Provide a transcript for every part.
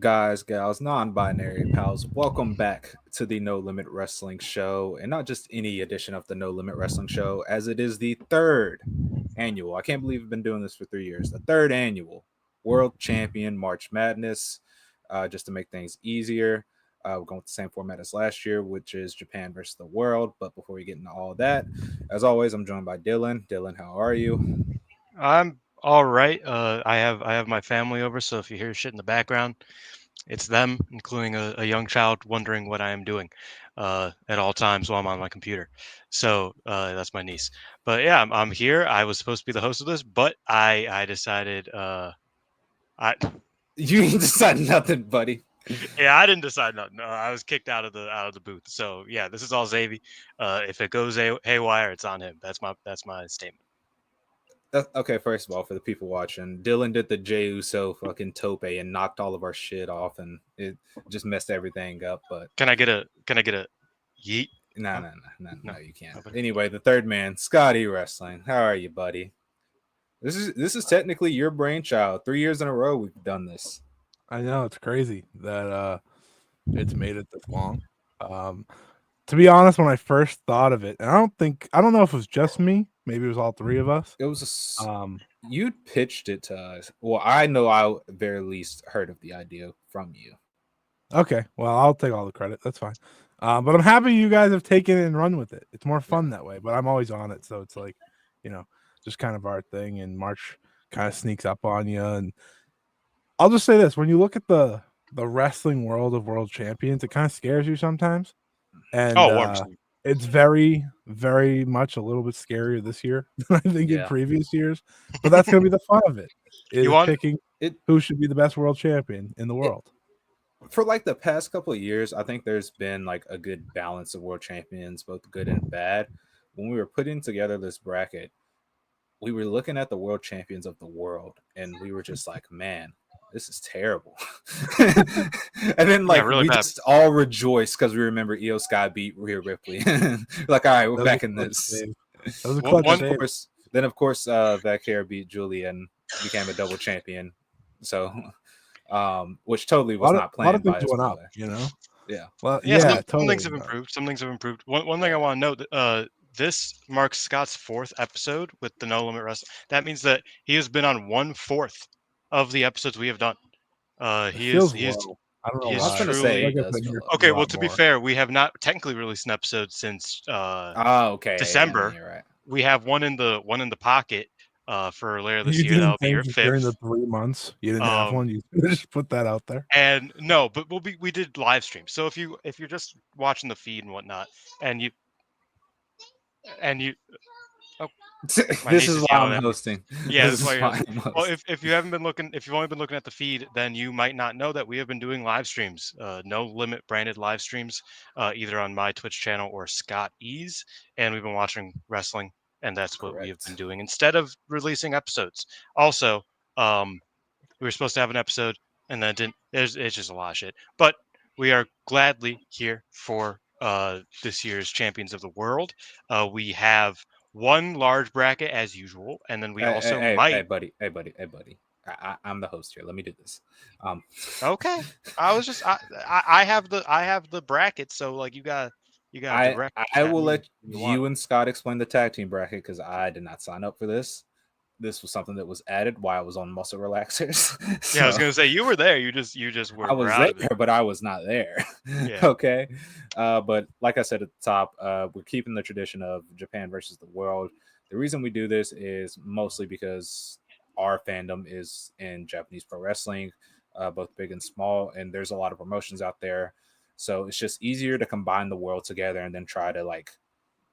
Guys, gals, non-binary pals, welcome back to the No Limit Wrestling Show, and not just any edition of the No Limit Wrestling Show, as it is the third annual. I can't believe we've been doing this for 3 years. The third annual World Champion March Madness. Just to make things easier, we're going with the same format as last year, which is Japan versus the world. But before we get into all that, as always, I'm joined by Dylan. Dylan, how are you? I'm all right. I have my family over, so if you hear shit in the background, it's them, including a young child wondering what I am doing at all times while I'm on my computer. So that's my niece. But yeah, I'm here. I was supposed to be the host of this, but I decided I You ain't decided nothing, buddy. yeah, I didn't decide nothing. No, I was kicked out of the booth. So yeah, this is all Xavi. If it goes haywire, it's on him. That's my statement. Okay, first of all, for the people watching, Dylan did the Jey Uso fucking tope and knocked all of our shit off, and it just messed everything up. But Can I get a yeet? no, No, no, no, no, no, no, you can't. nobody. Anyway, the third man, Scotty Wrestling. How are you, buddy? This is technically your brainchild. 3 years in a row we've done this. I know it's crazy that it's made it this long. Um, to be honest, when I first thought of it, and I don't know if it was just me, maybe it was all three of us. It was a s Um, You pitched it to us. Well, I know I at very least heard of the idea from you. okay, well, I'll take all the credit. That's fine. But I'm happy you guys have taken it and run with it. It's more Yeah. fun that way. But I'm always on it, so it's like, you know, just kind of our thing. And March kind of sneaks up on you. And I'll just say this: when you look at the wrestling world of world champions, it kind of scares you sometimes. And Oh, 100%. it's very, very much a little bit scarier this year than I think in Yeah. previous years. But that's gonna be the fun of it, You is want picking It who should be the best world champion in the it world. for like the past couple of years, I think there's been like a good balance of world champions, both good and bad. When we were putting together this bracket, we were looking at the world champions of the world, and we were just like, man, this is terrible. And then Yeah, like really we bad. just all rejoiced because we remember Io Sky beat Rhea Ripley. Like, all right, we're That was a back in clutch this. save. That was a One, clutch one save. Vacair beat Julia and became a double champion. So, which totally was not A lot of planned things by us, went by the up, way. you know? Yeah, Well, yeah, yeah, some things totally. have improved. Some things have improved. One thing I yeah. want to note, this marks Scott's fourth episode with the No Limit Wrestling. That means that he has been on 1/4 of the episodes we have done. It He is feels he is low. I don't know he I is was why. gonna I feel say like truly it I've does been feel here low. a okay. Well, lot to be more. fair, we have not technically released an episode since Oh, okay. Yeah, then December. you're right. We have one in the pocket for later this You year. didn't That'll be your think that during the fifth. 3 months you didn't have Um, one? You just put that out there. and no, but we did live stream. So if you're just watching the feed and whatnot, and you oh, my This niece is is why yelling I'm at me. hosting. Yeah, This that's why is you're why hosting. I'm Well, hosting. if you haven't been looking, if you've only been looking at the feed, then you might not know that we have been doing live streams, no limit branded live streams, either on my Twitch channel or Scott Ease, and we've been watching wrestling, and that's what we have been Correct. doing instead of releasing episodes. Also, um, we were supposed to have an episode, and then it didn't. It's just a lot of shit. But we are gladly here for this year's Champions of the World. We have one large bracket as usual, and then we Hey, hey, also hey, hey, might. buddy. Hey, buddy. Hey, buddy. I'm the host here. Let me do this. Um, Okay, I was just I have the bracket, so like you got I direct I at will me let when you want. you and Scott explain the tag team bracket because I did not sign up for this. This was something that was added while I was on muscle relaxers. Yeah, I was So gonna say you were there. You just I were was out there, of it. but I was not there. Yeah. Okay. But like I said at the top, we're keeping the tradition of Japan versus the world. The reason we do this is mostly because our fandom is in Japanese pro wrestling, both big and small, and there's a lot of promotions out there. So it's just easier to combine the world together and then try to, like,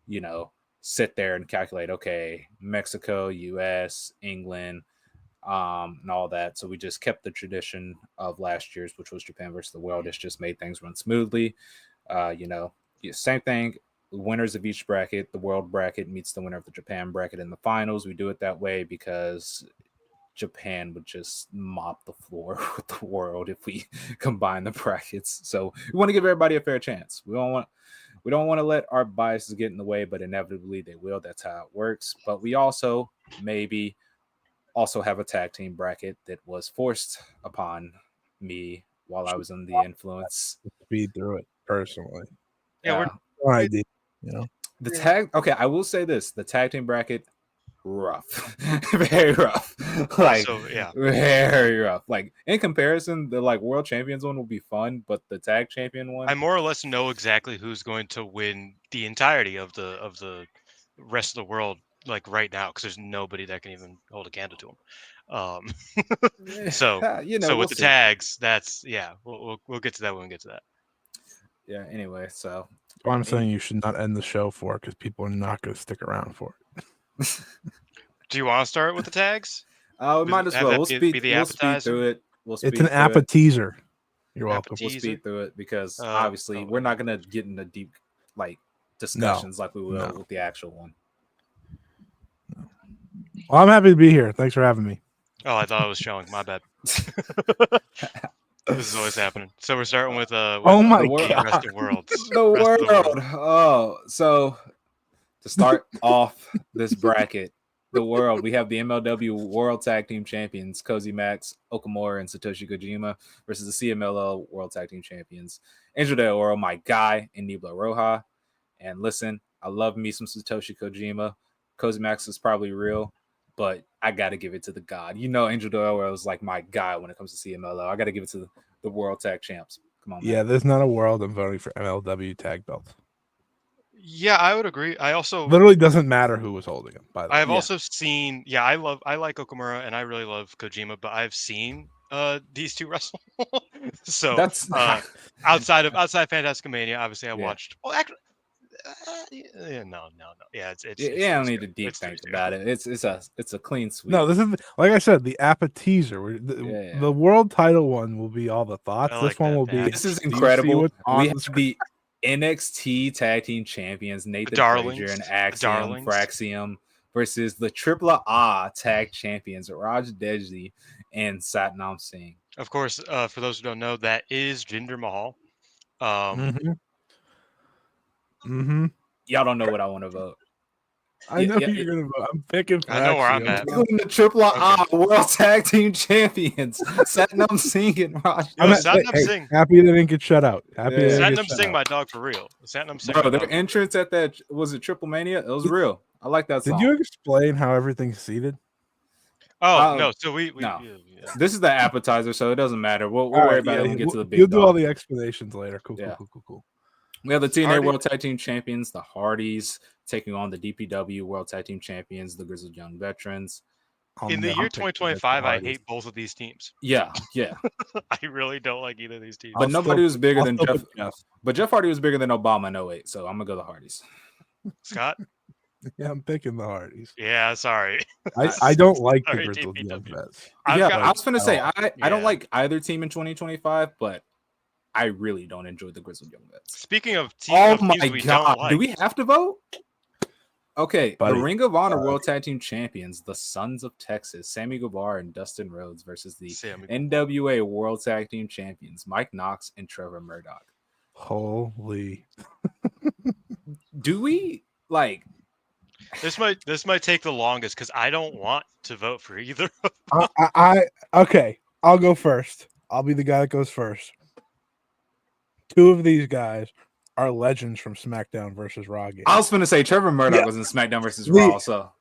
you know, sit there and calculate, okay, Mexico, US, England, and all that. So we just kept the tradition of last year's, which was Japan versus the world. It's just made things run smoothly. You know, yeah, same thing. Winners of each bracket, the world bracket meets the winner of the Japan bracket in the finals. We do it that way because Japan would just mop the floor with the world if we combine the brackets. So we want to give everybody a fair chance. We don't want to let our biases get in the way, but inevitably they will. That's how it works. But we also maybe also have a tag team bracket that was forced upon me while I was in the influence. Speed through it personally. Yeah, we're No idea. You know, The tag. Okay, I will say this: the tag team bracket, rough, very rough. Like so yeah. very rough. Like in comparison, the like world champions one will be fun, but the tag champion one, I more or less know exactly who's going to win the entirety of the rest of the world like right now because there's nobody that can even hold a candle to them. So you know, so we'll with the see. tags, that's we'll get to that when we get to that. Yeah. Anyway, so what I'm saying you should not end the show for because people are not going to stick around for it. Do you want to start with the tags? we might as Have well. that We'll be the We'll speed appetizer? through it. We'll It's speed an through it. appetizer. You're welcome. We'll Teaser? speed through it because Oh, obviously we're not gonna okay. get into deep like discussions like we will No. with the actual one. Well, I'm happy to be here. Thanks for having me. Oh, I thought it was showing. My bad. This is always happening. So we're starting with Oh my the world- God. rest of worlds. The Rest of world. Oh, so to start off this bracket, the world, we have the MLW World Tag Team Champions, Cozy Max, Okamura, and Satoshi Kojima versus the CMLL World Tag Team Champions, Angel Del Oro, my guy, and Nibla Roja. And listen, I love me some Satoshi Kojima. Cozy Max is probably real, but I got to give it to the god. You know, Angel Del Oro is like my guy when it comes to CMLL. I got to give it to the World Tag Champs. Come on, man. Yeah, there's not a world I'm voting for MLW tag belts. Yeah, I would agree. I also Literally doesn't matter who was holding them. By the way, I've also seen. Yeah, I like Okamura and I really love Kojima, but I've seen these two wrestle. So That's outside Fantastic Mania, obviously I Yeah. watched. Well, actually, no. Yeah, it's you don't need two. to deep It's think 3-2. about it. It's a clean sweep. no, this is like I said, the appetizer. Yeah. The world title one will be all the thoughts. I This like one that, will be. This is do you see incredible. what's on We the have screen? the NXT Tag Team Champions Nathan Darlings, Frazier and the Axiom Darlings. Fraxium versus the Triple A Tag Champions Raj Dejli and Satnam Singh. Of course, for those who don't know, that is Jinder Mahal. Mm-hmm. Y'all don't know what I want to vote. I know you're gonna vote. I'm picking. I know where I'm at. Including the Triple A World Tag Team Champions Satnam Singh and Raj. Yo, I'm Satnam Singh. happy they didn't get shut out. Happy Yeah. they didn't get Satnam shut Singh, out. my dog for real. Satnam Singh, Bro, my their dog. entrance at that was it Triple Mania? It was real. I like that song. Did you explain how everything's seated? Oh no, so we no. yeah. This is the appetizer, so it doesn't matter. We'll All worry right, about it when we get to the big You'll do all dog. the explanations later. Cool. We have the TNA Hardy- World Tag Team Champions, the Hardys, taking on the DPW World Tag Team Champions, the Grizzled Young Veterans. In the year 2025, I hate both of these teams. Yeah. I really don't like either of these teams. But nobody was bigger than Jeff. Jeff. But Jeff Hardy was bigger than Obama in 08, so I'm gonna go the Hardys. Scott? Yeah, I'm picking the Hardys. Yeah, sorry. I don't like the Sorry, Grizzled DPW. Young Vets. Yeah, I was gonna say I don't Yeah. like either team in 2025, but I really don't enjoy the Grizzled Young Vets. Speaking of Oh teams my we god, don't like, do we have to vote? Okay, Buddy. the Ring of Honor World Tag Team Champions, the Sons of Texas, Sammy Guevara and Dustin Rhodes versus the NWA World Tag Team Champions, Mike Knox and Trevor Murdoch. Holy. Do we like this might take the longest because I don't want to vote for either. Okay, I'll go first. I'll be the guy that goes first. Two of these guys are legends from SmackDown versus Raw games. I was gonna say Trevor Murdoch was in SmackDown versus Raw, so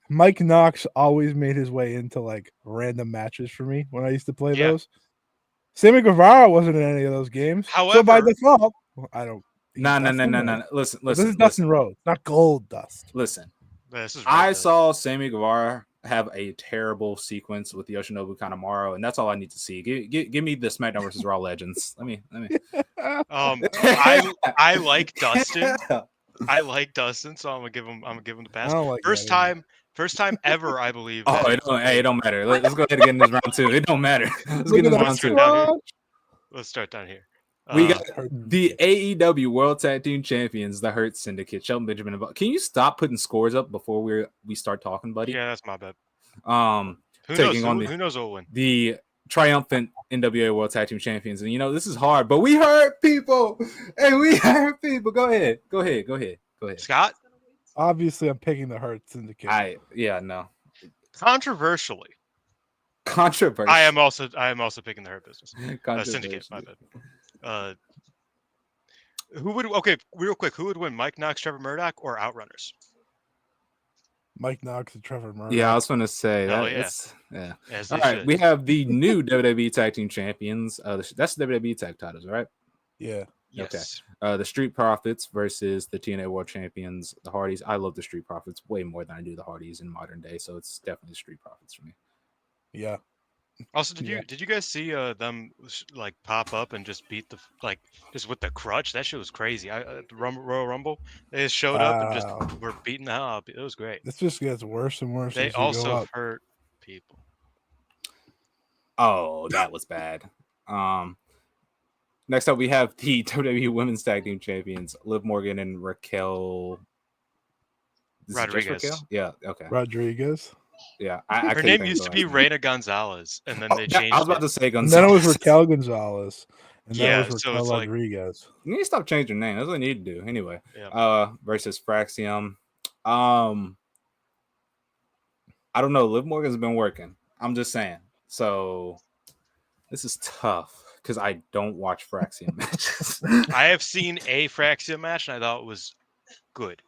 Mike Knox always made his way into like random matches for me when I used to play those. Sammy Guevara wasn't in any of those games. However, so by default, I don't. No. Listen. This is Dustin Rhodes, not Gold Dust. Listen. This is I saw Sammy Guevara have a terrible sequence with Yoshinobu Kanemaru, and that's all I need to see. Give me the SmackDown versus Raw legends. Let me. I like Dustin. I like Dustin, so I'm gonna give him the pass. First time ever, I believe. Oh, it don't matter. Let's go ahead and get in this round two. It don't matter. Let's get in this round two. Let's start down here. We got the AEW World Tag Team Champions, the Hurt Syndicate, Shelton Benjamin. Can you stop putting scores up before we start talking, buddy? Yeah, that's my bad. Who knows who will win? The triumphant NWA World Tag Team Champions, and this is hard, but we hurt people, and we hurt people. Go ahead. Scott. Obviously, I'm picking the Hurt Syndicate. No. Controversially, Controversy. I am also picking the Hurt Business. Syndicate. My Controversy. bad. Who would real quick? Who would win, Mike Knox, Trevor Murdoch, or Outrunners? Mike Knox and Trevor Murdoch. Yeah, I was going to say Hell that. yeah. It's yeah. As All they right, should. we have the new WWE Tag Team Champions. That's the WWE Tag Titles, right? Yeah. Yes. The Street Profits versus the TNA World Champions, the Hardys. I love the Street Profits way more than I do the Hardys in modern day, so it's definitely the Street Profits for me. Yeah. Also, did you guys see them like pop up and just beat just with the crutch? That shit was crazy. Royal Rumble, they just showed up and just were beating the hell out. It was great. This just gets worse and worse They as you go also up. hurt people. Oh, that was bad. Next up, we have the WWE Women's Tag Team Champions, Liv Morgan and Raquel. Rodriguez. Raquel? Yeah. Okay. Rodriguez. Yeah. Her name used to be Reina Gonzalez, and then they changed. I was about to say And Gonzalez. then it was Raquel Gonzalez. And Yeah, that was so Raquel it's like- Rodriguez. You need to stop changing your name. That's what you need to do. Anyway. Yeah. Versus Fraxium. I don't know. Liv Morgan's been working. I'm just saying. So this is tough because I don't watch Fraxium matches. I have seen a Fraxium match, and I thought it was good.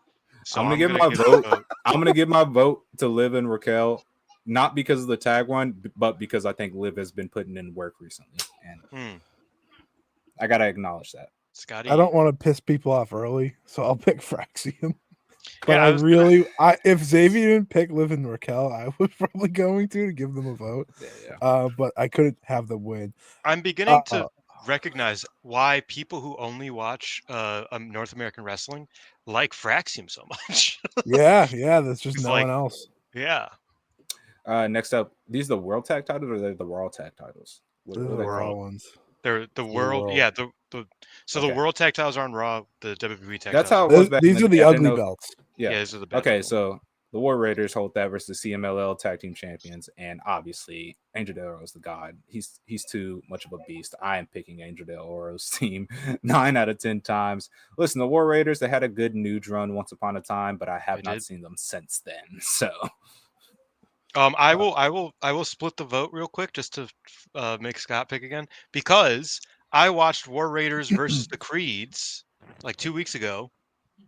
So I'm gonna give my vote. I'm gonna give my vote to Liv and Raquel, not because of the tag one, but because I think Liv has been putting in work recently, and I gotta acknowledge that. Scotty, I don't want to piss people off early, so I'll pick Fraxium. But Yeah, if Xavier didn't pick Liv and Raquel, I was probably going to give them a vote. Yeah. But I couldn't have them win. I'm beginning to recognize why people who only watch North American wrestling like Fraxium so much. Yeah, that's just It's no one else. Yeah. Next up, these are the World Tag Titles, or they're the Raw Tag Titles? What They're are the they Raw called? ones. They're the world. world. Yeah. The World Tag Titles are on Raw. The WWE Tag That's Titles. how it was back These in are day. the I didn't ugly know- belts. Yeah. These are the bad Okay, people. so the War Raiders hold that versus the CMLL Tag Team Champions, and obviously Angel Del Oro is the god. He's too much of a beast. I am picking Angel Del Oro's team 9 out of 10 times. Listen, the War Raiders, they had a good nude run once upon a time, but I have not seen them since then. So I will split the vote real quick just to make Scott pick again, because I watched War Raiders versus the Creeds like 2 weeks ago,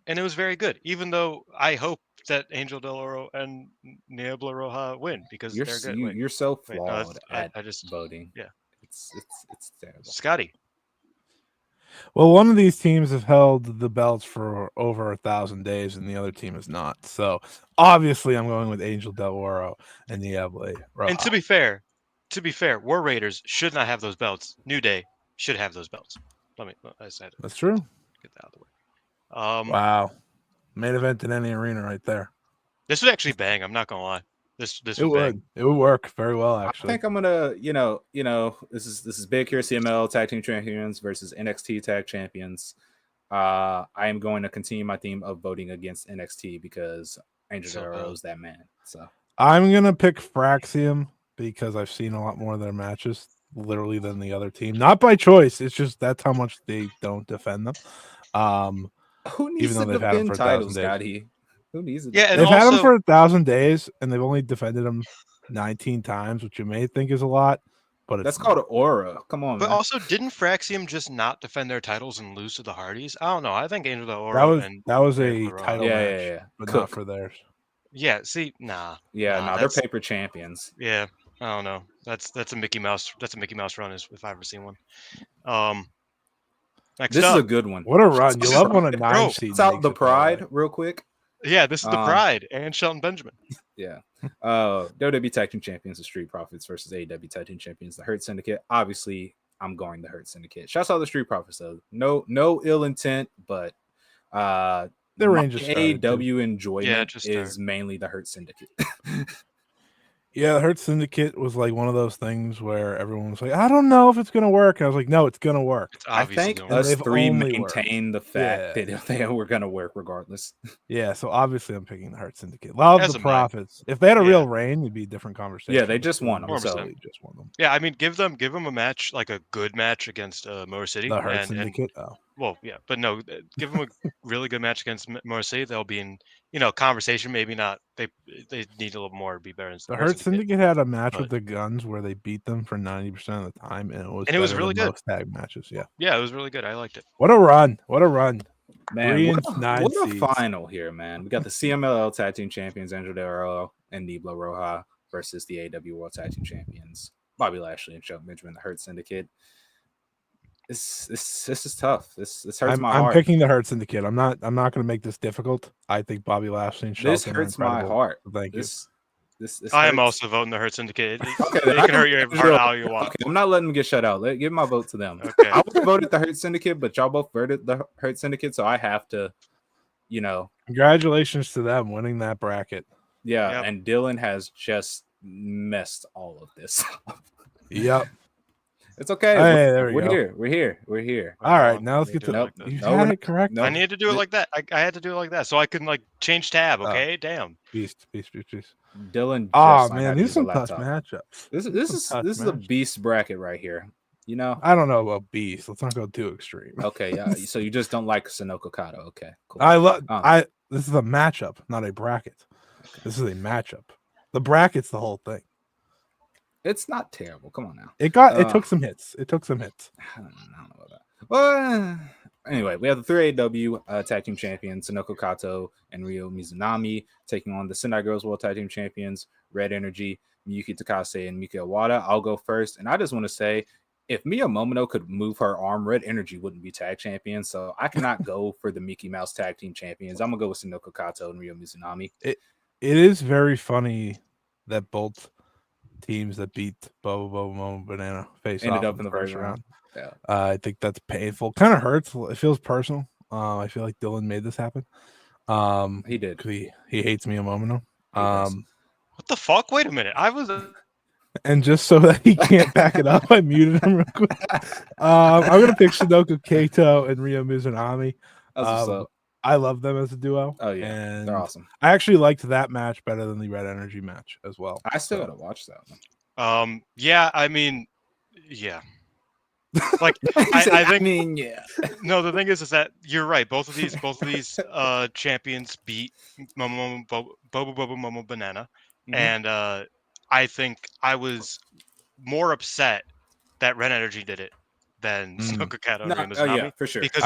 and it was very good. Even though I hope that Angel Del Oro and Niebla Roja win because you're they're good. you're so Wait, no, flawed that's- at I just voting. yeah. It's terrible. Scotty. Well, one of these teams have held the belts for over 1,000 days, and the other team is not. So obviously, I'm going with Angel Del Oro and Niebla Roja. And to be fair, War Raiders should not have those belts. New Day should have those belts. I said it. That's true. Get that out of the way. Wow, main event in any arena right there. This would actually bang. I'm not gonna lie. This It would. It would work very well, actually. I think I'm gonna, this is big here. CML Tag Team Champions versus NXT Tag Champions. I am going to continue my theme of voting against NXT because Angel Del Oro is that man. So I'm gonna pick Fraxium because I've seen a lot more of their matches, literally, than the other team. Not by choice. It's just that's how much they don't defend them. Who needs even though to they've had them defend for 1,000 titles, days. Scotty? Who needs it? Yeah, and they've had them also- for 1,000 days, and they've only defended them 19 times, which you may think is a lot, but That's it's called not. aura. Come on, But man. also, didn't Fraxium just not defend their titles and lose to the Hardys? I don't know. I think Angel Del Oro That was a Niebla Roja- title Yeah, match, yeah. but Cook. not for theirs. Yeah. See, nah. Yeah, Nah, they're that's- paper champions. Yeah. I don't know. That's a Mickey Mouse. That's a Mickey Mouse run, if I've ever seen one. Next This up, is a good one. What a run! You love when a Bro, 9 seed It's out makes the it that way. pride real quick. yeah, this is the Pride and Shelton Benjamin. Yeah. WWE Tag Team Champions, the Street Profits versus AEW Tag Team Champions, the Hurt Syndicate. Obviously, I'm going the Hurt Syndicate. Shouts out to the Street Profits though. No ill intent, but The range is started, AEW enjoyment Yeah, it just is started. mainly the Hurt Syndicate. Yeah, the Hurt Syndicate was like one of those things where everyone was like, I don't know if it's going to work. And I was like, no, it's going to work. It's I obviously think gonna And us they've three only worked. maintain the fact that they were going to work regardless. Yeah, so obviously I'm picking the Hurt Syndicate. Love As the am I. Profits. If they had a Yeah. real reign, it'd be a different conversation. Yeah, they just won them. They So literally just won them. Yeah, I mean, give them a match, like a good match against Motor City. The Hurt and Syndicate. Oh. Well, yeah, but no, give them a really good match against Marseille. They'll be in, conversation. Maybe not. They need a little more to be better than The Hurt Hurt Syndicate. Syndicate had a match with But the Guns where they beat them for 90% of the time, and it was and it was better really than good. most tag matches. Yeah. Yeah, it was really good. I liked it. What a run! What a run! Man, 3 and 9 what a seeds. final here, man. We got the CMLL Tag Team Champions, Angel Del Oro and Niblo Roja, versus the AW World Tag Team Champions, Bobby Lashley and Shelton Benjamin, the Hurt Syndicate. This is tough. This hurts my I'm heart. picking the Hurt Syndicate. I'm not going to make this difficult. I think Bobby Lashley and This Shelton are hurts my incredible. heart. Thank you. This I am hurts. also voting the Hurt Syndicate. Okay, It can hurt your heart all you want. Okay, I'm not letting them get shut out. Give my vote to them. Okay. I would voted the Hurt Syndicate, but y'all both voted the Hurt Syndicate, so I have to, Congratulations to them winning that bracket. Yeah, Yep. and Dylan has just messed all of this up. Yep. It's okay. Hey, there we we're go. here. We're here. All right, now let's get to Nope. you No, we're had not. it correct. Nope. I needed to do it like that. I had to do it like that so I can change tab. Okay, damn. Beast. Dylan. Oh just learned how man, to these use are some a tough laptop. matchups. This is a beast bracket right here. I don't know about beast. Let's not go too extreme. Okay, yeah. So you just don't like Sonoko Kato. Okay, cool. This is a matchup, not a bracket. This is a matchup. The bracket's the whole thing. It's not terrible. Come on now. It took some hits. I don't know about that. Well, anyway, we have the 3AW Tag Team Champions, Sonoko Kato and Ryo Mizunami, taking on the Sendai Girls World Tag Team Champions, Red Energy, Miyuki Takase and Mika Iwata. I'll go first. And I just want to say, if Mia Momono could move her arm, Red Energy wouldn't be tag champions. So I cannot go for the Mickey Mouse Tag Team Champions. I'm going to go with Sonoko Kato and Ryo Mizunami. It is very funny that both teams that beat Bobo Momo Banana face ended off up in the first round. Yeah. I think that's painful. Kind of hurts. It feels personal. I feel like Dylan made this happen. He did. He hates Mia Momono. What the fuck? Wait a minute. I was. And just so that he can't back it up, I muted him real quick. I'm gonna pick Sonoko Kato and Ryo Mizunami. I love them as a duo. Oh yeah, and they're awesome. I actually liked that match better than the Red Energy match as well. I still gotta watch that one. Yeah, I mean, yeah. Like I mean, yeah. No, the thing is that you're right. Both of these champions beat Bobo Momo Banana, and I think I was more upset that Red Energy did it than Sonoko Kato and Ryo Mizunami. Yeah, for sure. Because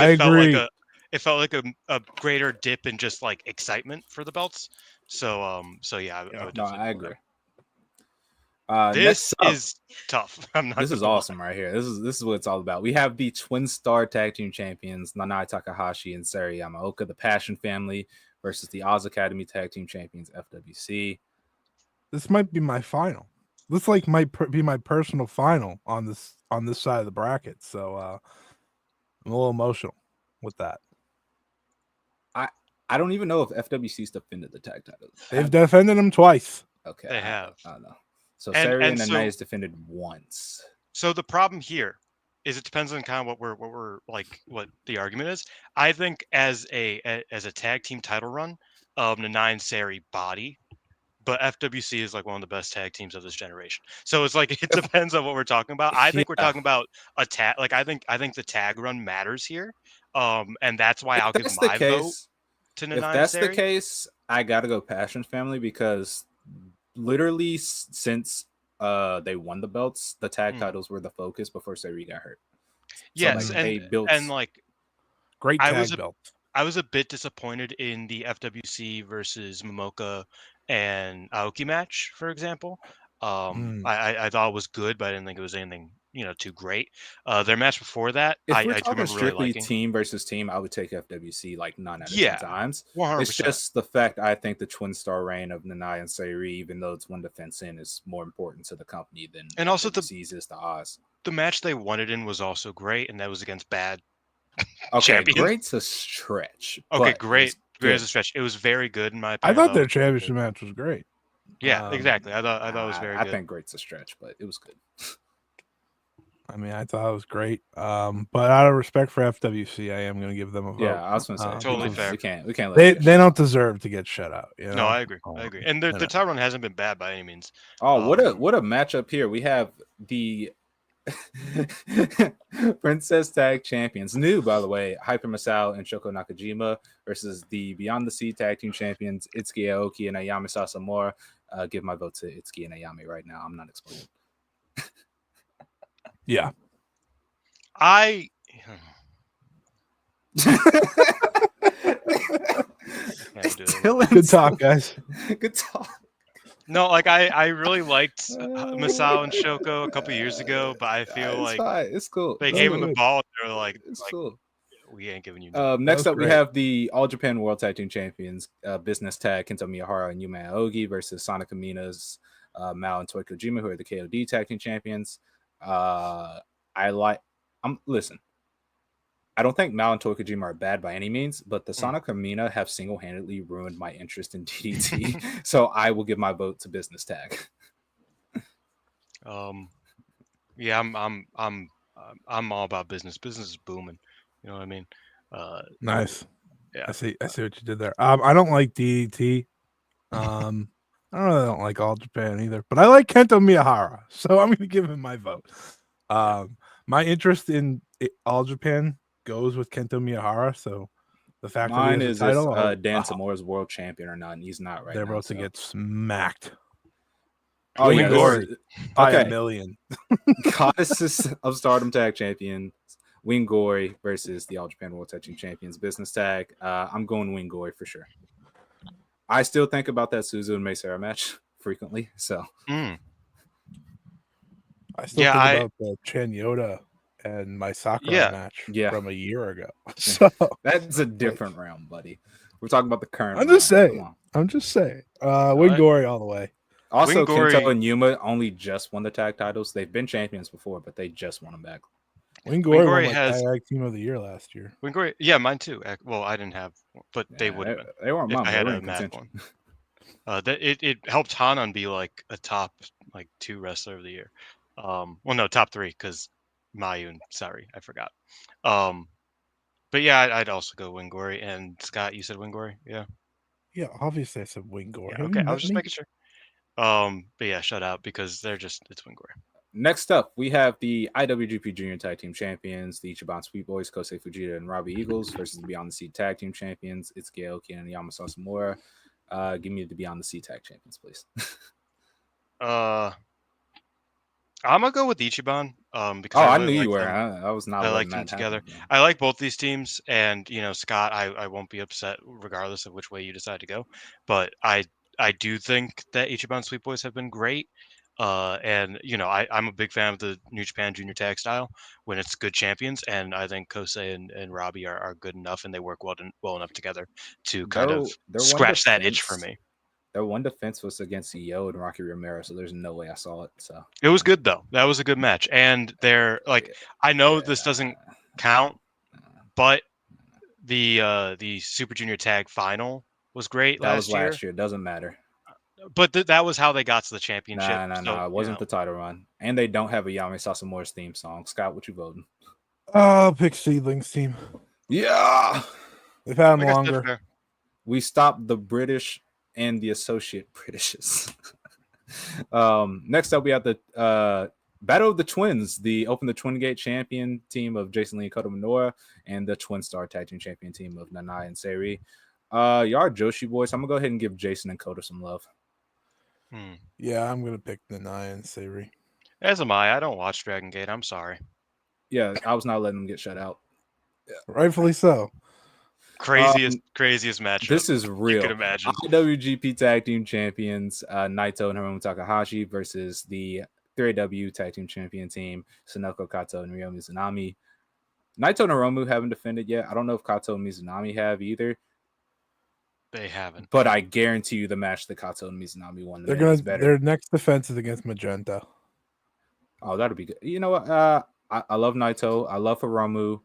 it felt like a greater dip in just like excitement for the belts. So yeah, I agree. This is tough. This is awesome right here. This is what it's all about. We have the Twin Star Tag Team Champions, Nanai Takahashi and Sari Yamaoka, the Passion Family, versus the Oz Academy Tag Team Champions, FWC. This might be my final. This might be my personal final on this side of the bracket. So I'm a little emotional with that. I don't even know if FWC's defended the tag title. They've defended them twice. Okay, they have. I don't know. So Sari and Nanai is defended once. So the problem here is it depends on kind of what we're like, what the argument is. I think as a tag team title run, Nanai and Sari body, but FWC is like one of the best tag teams of this generation. So it's like it depends on what we're talking about. I think we're talking about a tag. Like I think the tag run matters here, and that's why I'll give my vote to Nanai. If that's the case, I gotta go Passion Family because literally since they won the belts, the tag titles were the focus before Sari got hurt. Yes, so, they built great tag belt. I was a bit disappointed in the FWC versus Momoka and Aoki match, for example. I thought it was good, but I didn't think it was anything too great. Their match before that, if I we're talking remember strictly really liking. Team versus team, I would take FWC like 9 out of 10 times. 100%. It's just the fact I think the twin star reign of Nanai and Sari, even though it's one defense in, is more important to the company than and also FWC's is to Oz. The match they won it in was also great, and that was against bad. Okay, champions. Great's a stretch. Okay, great as a stretch. It was very good in my opinion. I thought their championship match was great. Yeah, exactly. I thought it was very good. I think Great's a stretch, but it was good. I mean, I thought it was great. But out of respect for FWC, I am going to give them a vote. Yeah, I was going to say totally fair. We can't. Let they don't deserve to get shut out. You know? No, I agree. And the title run hasn't been bad by any means. Oh, what a matchup here! We have the Princess Tag Champions. New, by the way, Hyper Masao and Shoko Nakajima versus the Beyond the Sea Tag Team Champions, Itsuki Aoki and Ayami Sasamura. Give my vote to Itsuki and Ayami right now. I'm not explaining. Yeah. I Good talk, guys. Good talk. No, like I really liked Masao and Shoko a couple years ago, but I feel It's like fine. It's cool. they Those gave are him the good. ball. They were It's like cool. we ain't giving you nothing. Next was up, we great. have the All Japan World Tag Team Champions, Business Tag Kento Miyahara and Yuma Aogi versus Sonic Amina's Mao and Toy Kojima, who are the KOD Tag Team Champions. I like. Listen. I don't think Mao and Toy Kojima are bad by any means, but the Sonic Amina have single-handedly ruined my interest in DDT. So I will give my vote to Business Tag. Yeah, I'm all about business. Business is booming. You know what I mean? Nice. Yeah. I see what you did there. I don't like DDT. I really don't like All Japan either, but I like Kento Miyahara, so I'm gonna give him my vote. My interest in All Japan goes with Kento Miyahara, so the fact Mine that he is has a title, Dan Samora's world champion or not, and he's not right they're now. about to get smacked. Oh Wing yeah, Gory by okay. a million. Goddesses of Stardom Tag Champion Wing Gory versus the All Japan World Tag Team Champions Business Tag. I'm going Wing Gory for sure. I still think about that Suzu and Mace match frequently. So I still think about the Chan Yoda and my Sakura match from a year ago. So that's a different round, buddy. We're talking about the current. I'm just saying. Wing Gory all the way. Also, Kento and Yuma only just won the tag titles. They've been champions before, but they just won them back. Wing Gory won like tag team of the year last year. Wing Gory, yeah, mine too. Well, I didn't have, but they would have been. They weren't mine. I They had were a in mad contention. one. It helped Hanan be like a top 2 wrestler of the year. Well, no, top 3 because Mayu and sorry, I forgot. But yeah, I'd also go Wing Gory. And Scott, you said Wing Gory, yeah. Yeah, obviously I said Wing Gory. Yeah, okay, I was just making sure. But yeah, shut out because it's Wing Gory. Next up, we have the IWGP Junior Tag Team Champions, the Ichiban Sweet Boys, Kosei Fujita and Robbie Eagles versus the Beyond the Sea Tag Team Champions, Itsuki Aoki and Yamasa Samura. Give me the Beyond the Sea Tag Champions, please. I'm gonna go with Ichiban. Because I knew you were. I was not. I like them together. I like both these teams, and Scott, I won't be upset regardless of which way you decide to go. But I do think that Ichiban Sweet Boys have been great. And I'm a big fan of the New Japan Junior Tag style when it's good champions, and I think Kosei and Robbie are good enough, and they work well enough together to kind of scratch that itch for me. Their one defense was against Yo and Rocky Romero, so there's no way I saw it. So it was good though. That was a good match, and they're I know this doesn't count, but the Super Junior Tag Final was great last year. That was last year. It doesn't matter. But that was how they got to the championship. No. It wasn't the title run. And they don't have a Yami Sasamura's theme song. Scott, what you voting? I'll pick Seedlings team. Yeah. They've had them longer. We stopped the British and the associate Britishes. Next up, we have the Battle of the Twins, the Open the Twin Gate champion team of Jason Lee and Kota Minoura, and the Twin Star Tag Team champion team of Nanai and Seiri. Y'all are Joshi boys. So I'm gonna go ahead and give Jason and Kota some love. Yeah, I'm gonna pick Nanai and Seiri. As am I. I don't watch Dragon Gate. I'm sorry. Yeah, I was not letting them get shut out. Yeah. Rightfully so. Craziest match. This is real. You can imagine. IWGP Tag Team Champions Naito and Hiromu Takahashi versus the 3AW Tag Team Champion team Sonoko Kato and Ryo Mizunami. Naito and Hiromu haven't defended yet. I don't know if Kato and Mizunami have either. They haven't. But I guarantee you the match that Kato and Mizunami won. Their next defense is against Magenta. Oh, that'll be good. You know what? I love Naito. I love Hiromu.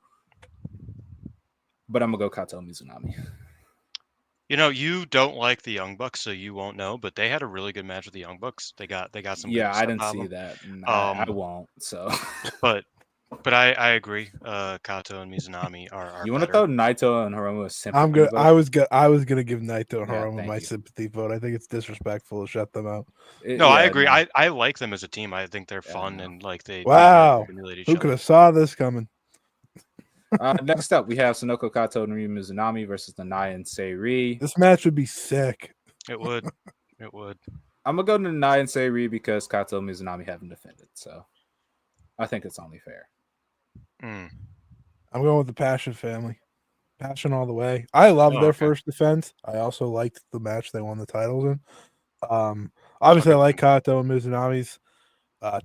But I'm gonna go Kato Mizunami. You don't like the Young Bucks, so you won't know. But they had a really good match with the Young Bucks. They got some. Yeah, I didn't see that. I won't. So, but But I agree. Kato and Mizunami are You want to better. throw Naito and Hiromu a I'm sympathy gonna. vote? I was gonna give Naito and Yeah, Hiromu thank my you. sympathy vote. I think it's disrespectful to shut them out. No, I Yeah, agree. no, I like them as a team. I think they're yeah, fun no. and like they kind of Wow, emulate each who could other. have saw this coming? Next up, we have Sonoko Kato and Ryu Mizunami versus the Naya and Seiri. This match would be sick. It would. It would. I'm gonna go to the Naya and Seiri because Kato and Mizunami haven't defended, so I think it's only fair. Mm. I'm going with the Passion family. Passion all the way. I love Oh, their okay. first defense. I also liked the match they won the titles in. Obviously, I Okay. like Kato and Mizunami's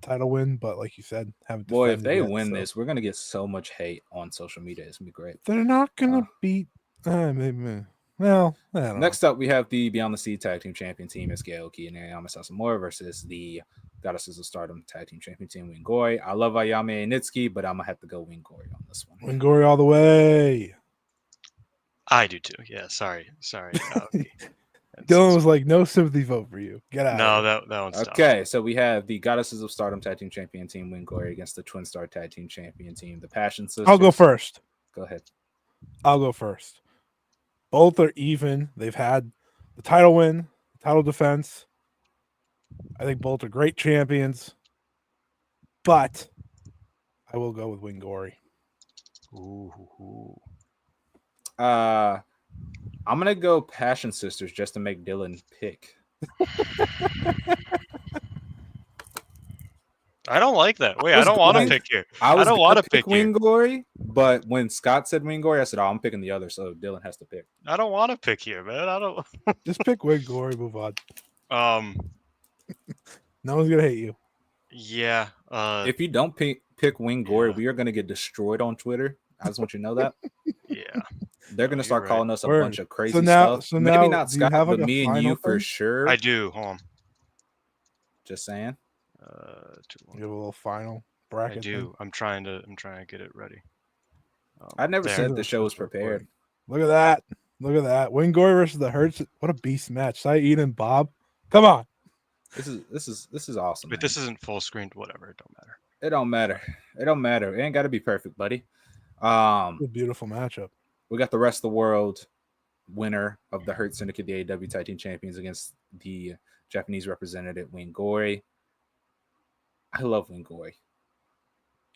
title win, but like you said, haven't Boy, if defended they yet. win So this, we're gonna get so much hate on social media. It's gonna be great. they're not Uh, gonna beat. Maybe. Well, I don't know. Next up, we have the Beyond the Sea Tag Team Champion Team Asuka Aoki and Ayame Sasamura versus the Goddesses of Stardom Tag Team Champion Team Wingoi. I love Ayame and Nitsuki, but I'm gonna have to go Wingoi on this one. Wingori all the way. I do too. Yeah. Sorry. Okay. Dylan was like, "No sympathy vote for you. Get out of No, here." that one's tough. Okay, so we have the Goddesses of Stardom Tag Team Champion Team Wingoi against the Twin Star Tag Team Champion Team, the Passion Sisters. I'll go first. Go ahead. I'll go first. Both are even. They've had the title win, title defense. I think both are great champions, but I will go with Wingori. Ooh. Uh, I'm gonna go Passion Sisters just to make Dylan pick. I don't like that. Wait, I don't want to pick here. I was don't gonna want to pick pick here. Wingori, but when Scott said Wingori, I said, "Oh, I'm picking the other." So Dylan has to pick. I don't want to pick here, man. I don't. Just pick Wingori. Move on. Um. No one's gonna hate you. Yeah. If you don't pick Wingori, Yeah. we are gonna get destroyed on Twitter. I just want you to know that. Yeah. They're No, gonna you're start right. calling us a Word. bunch of crazy So now, stuff. Maybe not do you Scott, have like but a me and final you for thing? sure. I do. Hold on. Just saying. 2-1. You have a little final I bracket. do. I'm trying to get it ready. I never there. said the show was prepared. Look at that. Look at that. Wingori versus the Hurts. What a beast match. Saeed and Bob. Come on. This is awesome. But Man. this isn't full screened. Whatever. It don't matter. It don't matter. It don't matter. It ain't got to be perfect, buddy. A beautiful matchup. We got the rest of the world winner of the Hurt Syndicate, the AEW Tag Team Champions, against the Japanese representative Wingori. I love Wingori.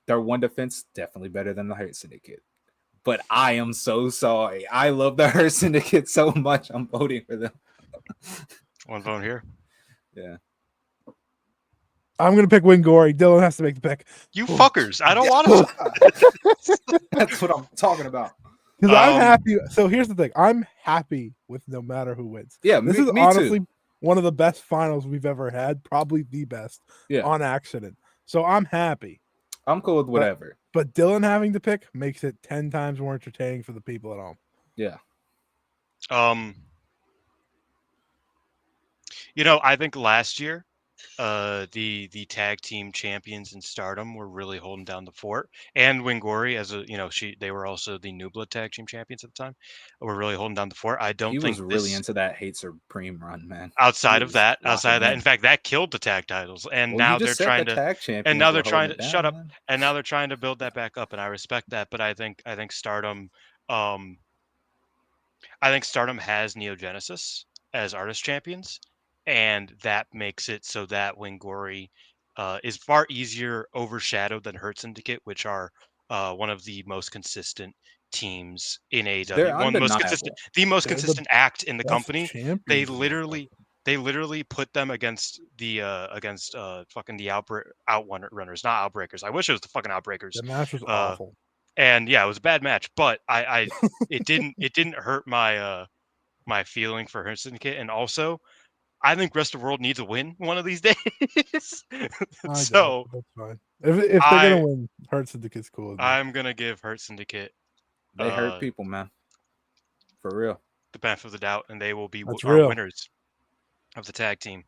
Their one defense definitely better than the Hurt Syndicate. But I am so sorry. I love the Hurt Syndicate so much. I'm voting for them. One vote here. Yeah. I'm gonna pick Wingori. Dylan has to make the pick. You fuckers! I don't want to. That's what I'm talking about. Because I'm happy. So here's the thing. I'm happy with no matter who wins. Yeah, this is honestly one of the best finals we've ever had. Probably the best. Yeah. On accident. So I'm happy. I'm cool with whatever. But Dylan having to pick makes it 10 times more entertaining for the people at home. Yeah. You know, I think last year, the tag team champions in Stardom were really holding down the fort, and Wingori as they were also the New Blood tag team champions at the time. Were really holding down the fort. I don't he think was really into that Hate Supreme run, man. Outside of that, in fact, that killed the tag titles, and now they're trying to tag champions. And now they're trying to shut up, man. and now they're trying to build that back up, and I respect that. But I think Stardom, I think Stardom has Neogenesis as artist champions, and that makes it so that Wingori is far easier overshadowed than Hurt Syndicate, which are one of the most consistent teams in AEW. The most consistent act in the company. They literally put them against the fucking the Outrunners, not Outbreakers. I wish it was the fucking Outbreakers. The match was awful. And yeah, it was a bad match, but it didn't hurt my my feeling for Hurt Syndicate. And also, I think Rest of the World needs a win one of these days. So that's fine. If they're gonna win, Hurt Syndicate's cool. I'm gonna give Hurt Syndicate. They hurt people, man. For real. The benefit of the doubt, and they will be our winners of the tag team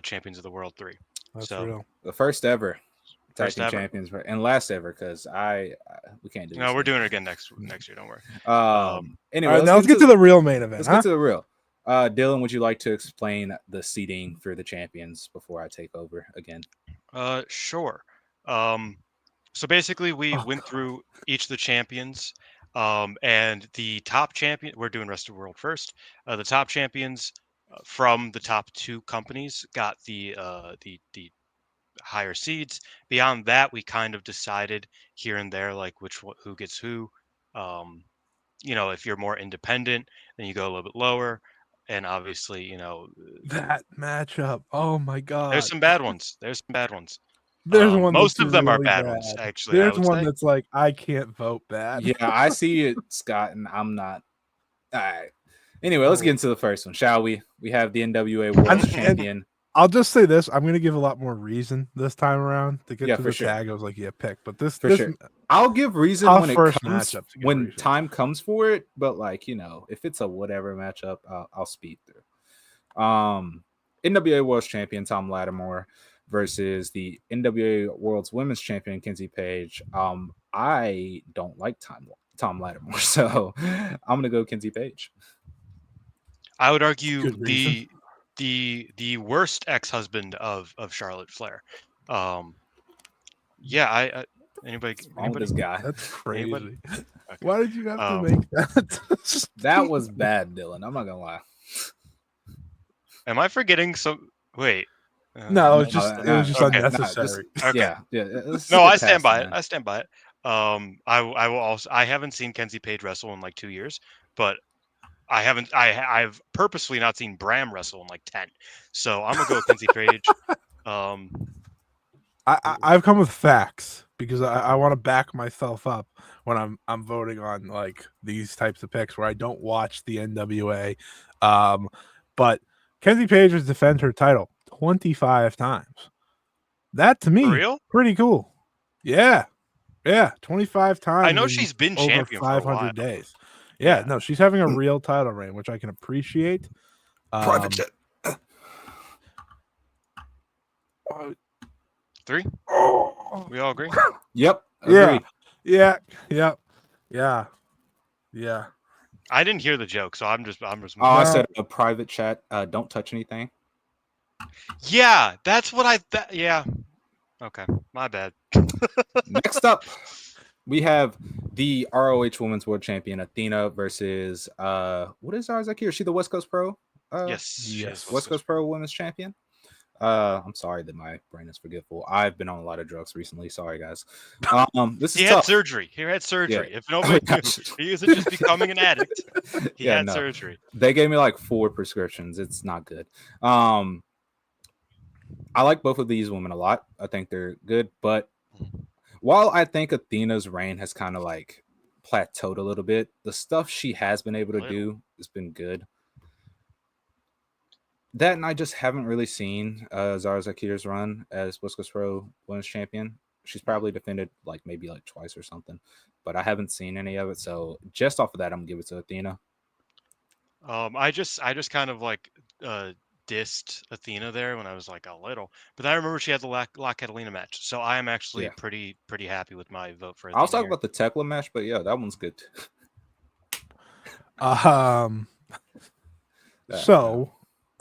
champions of the world 3. That's real. The first ever tag team champions and last ever, because we can't do this. No, we're doing it again next year. Don't worry. Anyway, right, now let's get to the real main event. Let's get to the real. Dylan, would you like to explain the seating for the champions before I take over again? Sure. So basically, we Oh, went God. through each of the champions, and the top champion. We're doing rest of the world first. The top champions from the top two companies got the higher seeds. Beyond that, we kind of decided here and there, like who gets who. Um, if you're more independent, then you go a little bit lower. And obviously, That matchup. Oh my there's God. some bad ones. There's some bad ones. There's one Most that's of them are really bad ones, bad. actually, I There's would one say. that's like I can't vote bad. Yeah, I see it, Scott, and I'm not. All right. Anyway, let's get Oh. into the first one, shall we? We have the NWA World's And Champion. I'll just say this: I'm going to give a lot more reason this time around to get Yeah, to for the sure. tag. I was like, yeah, pick, but this For this sure. I'll give reason tough when it first comes matchup to give when reason. time comes for it, but like, if it's a whatever matchup, I'll speed through. NWA World's Champion Tom Lattimore versus the NWA World's Women's Champion Kenzie Page. I don't like Tom Lattimore, so I'm gonna go Kenzie Page. I would argue Good reason. the worst ex-husband of Charlotte Flair. Yeah, I anybody What's wrong with this guy? That's anybody? crazy. Okay. Why did you have to make that? That was bad, Dylan. I'm not gonna lie. Am I forgetting some? Wait. No, No, it was just okay. unnecessary. Okay. Yeah. Let's No, get I stand past by it, it. man. I stand by it. I will also. I haven't seen Kenzie Page wrestle in like 2 years, but I haven't. I've purposely not seen Bram wrestle in like 10. So I'm gonna go with Kenzie Page. Um, I've come with facts because I want to back myself up when I'm voting on like these types of picks where I don't watch the NWA. But Kenzie Page has defended her title 25 times. That to for me, real? pretty cool. Yeah. Yeah. 25 I times know in she's been over champion for a while. 500 days. Yeah. Yeah. No, she's having a real title reign, which I can appreciate. Private jet. 3. Oh, We all agree. Yep. yeah. Agreed. Yeah. Yep. Yeah. Yeah. I didn't hear the joke, so I'm just. I No. said a private chat. Don't touch anything. Yeah, that's what I. Yeah. Okay, my bad. Next up, we have the ROH Women's World Champion Athena versus what is ours here? Is she the West Coast Pro? Yes. She is West Coast Pro Women's Champion. I'm sorry that my brain is forgetful. I've been on a lot of drugs recently. Sorry, guys. This is He tough. had surgery. He had surgery. Yeah. If nobody knew, Gosh. he isn't just becoming an addict. He Yeah, had no. surgery. They gave me like 4 prescriptions. It's not good. I like both of these women a lot. I think they're good, but while I think Athena's reign has kind of like plateaued a little bit, the stuff she has been able to do has been good. That and I just haven't really seen Zara Zakir's run as West Coast Pro Women's Champion. She's probably defended maybe twice or something, but I haven't seen any of it. So just off of that, I'm gonna give it to Athena. I just kind of dissed Athena there when I was like a little, but I remember she had the La Catalina match, so I am actually pretty happy with my vote for Athena. I'll talk about the Tekla match, but yeah, that one's good. So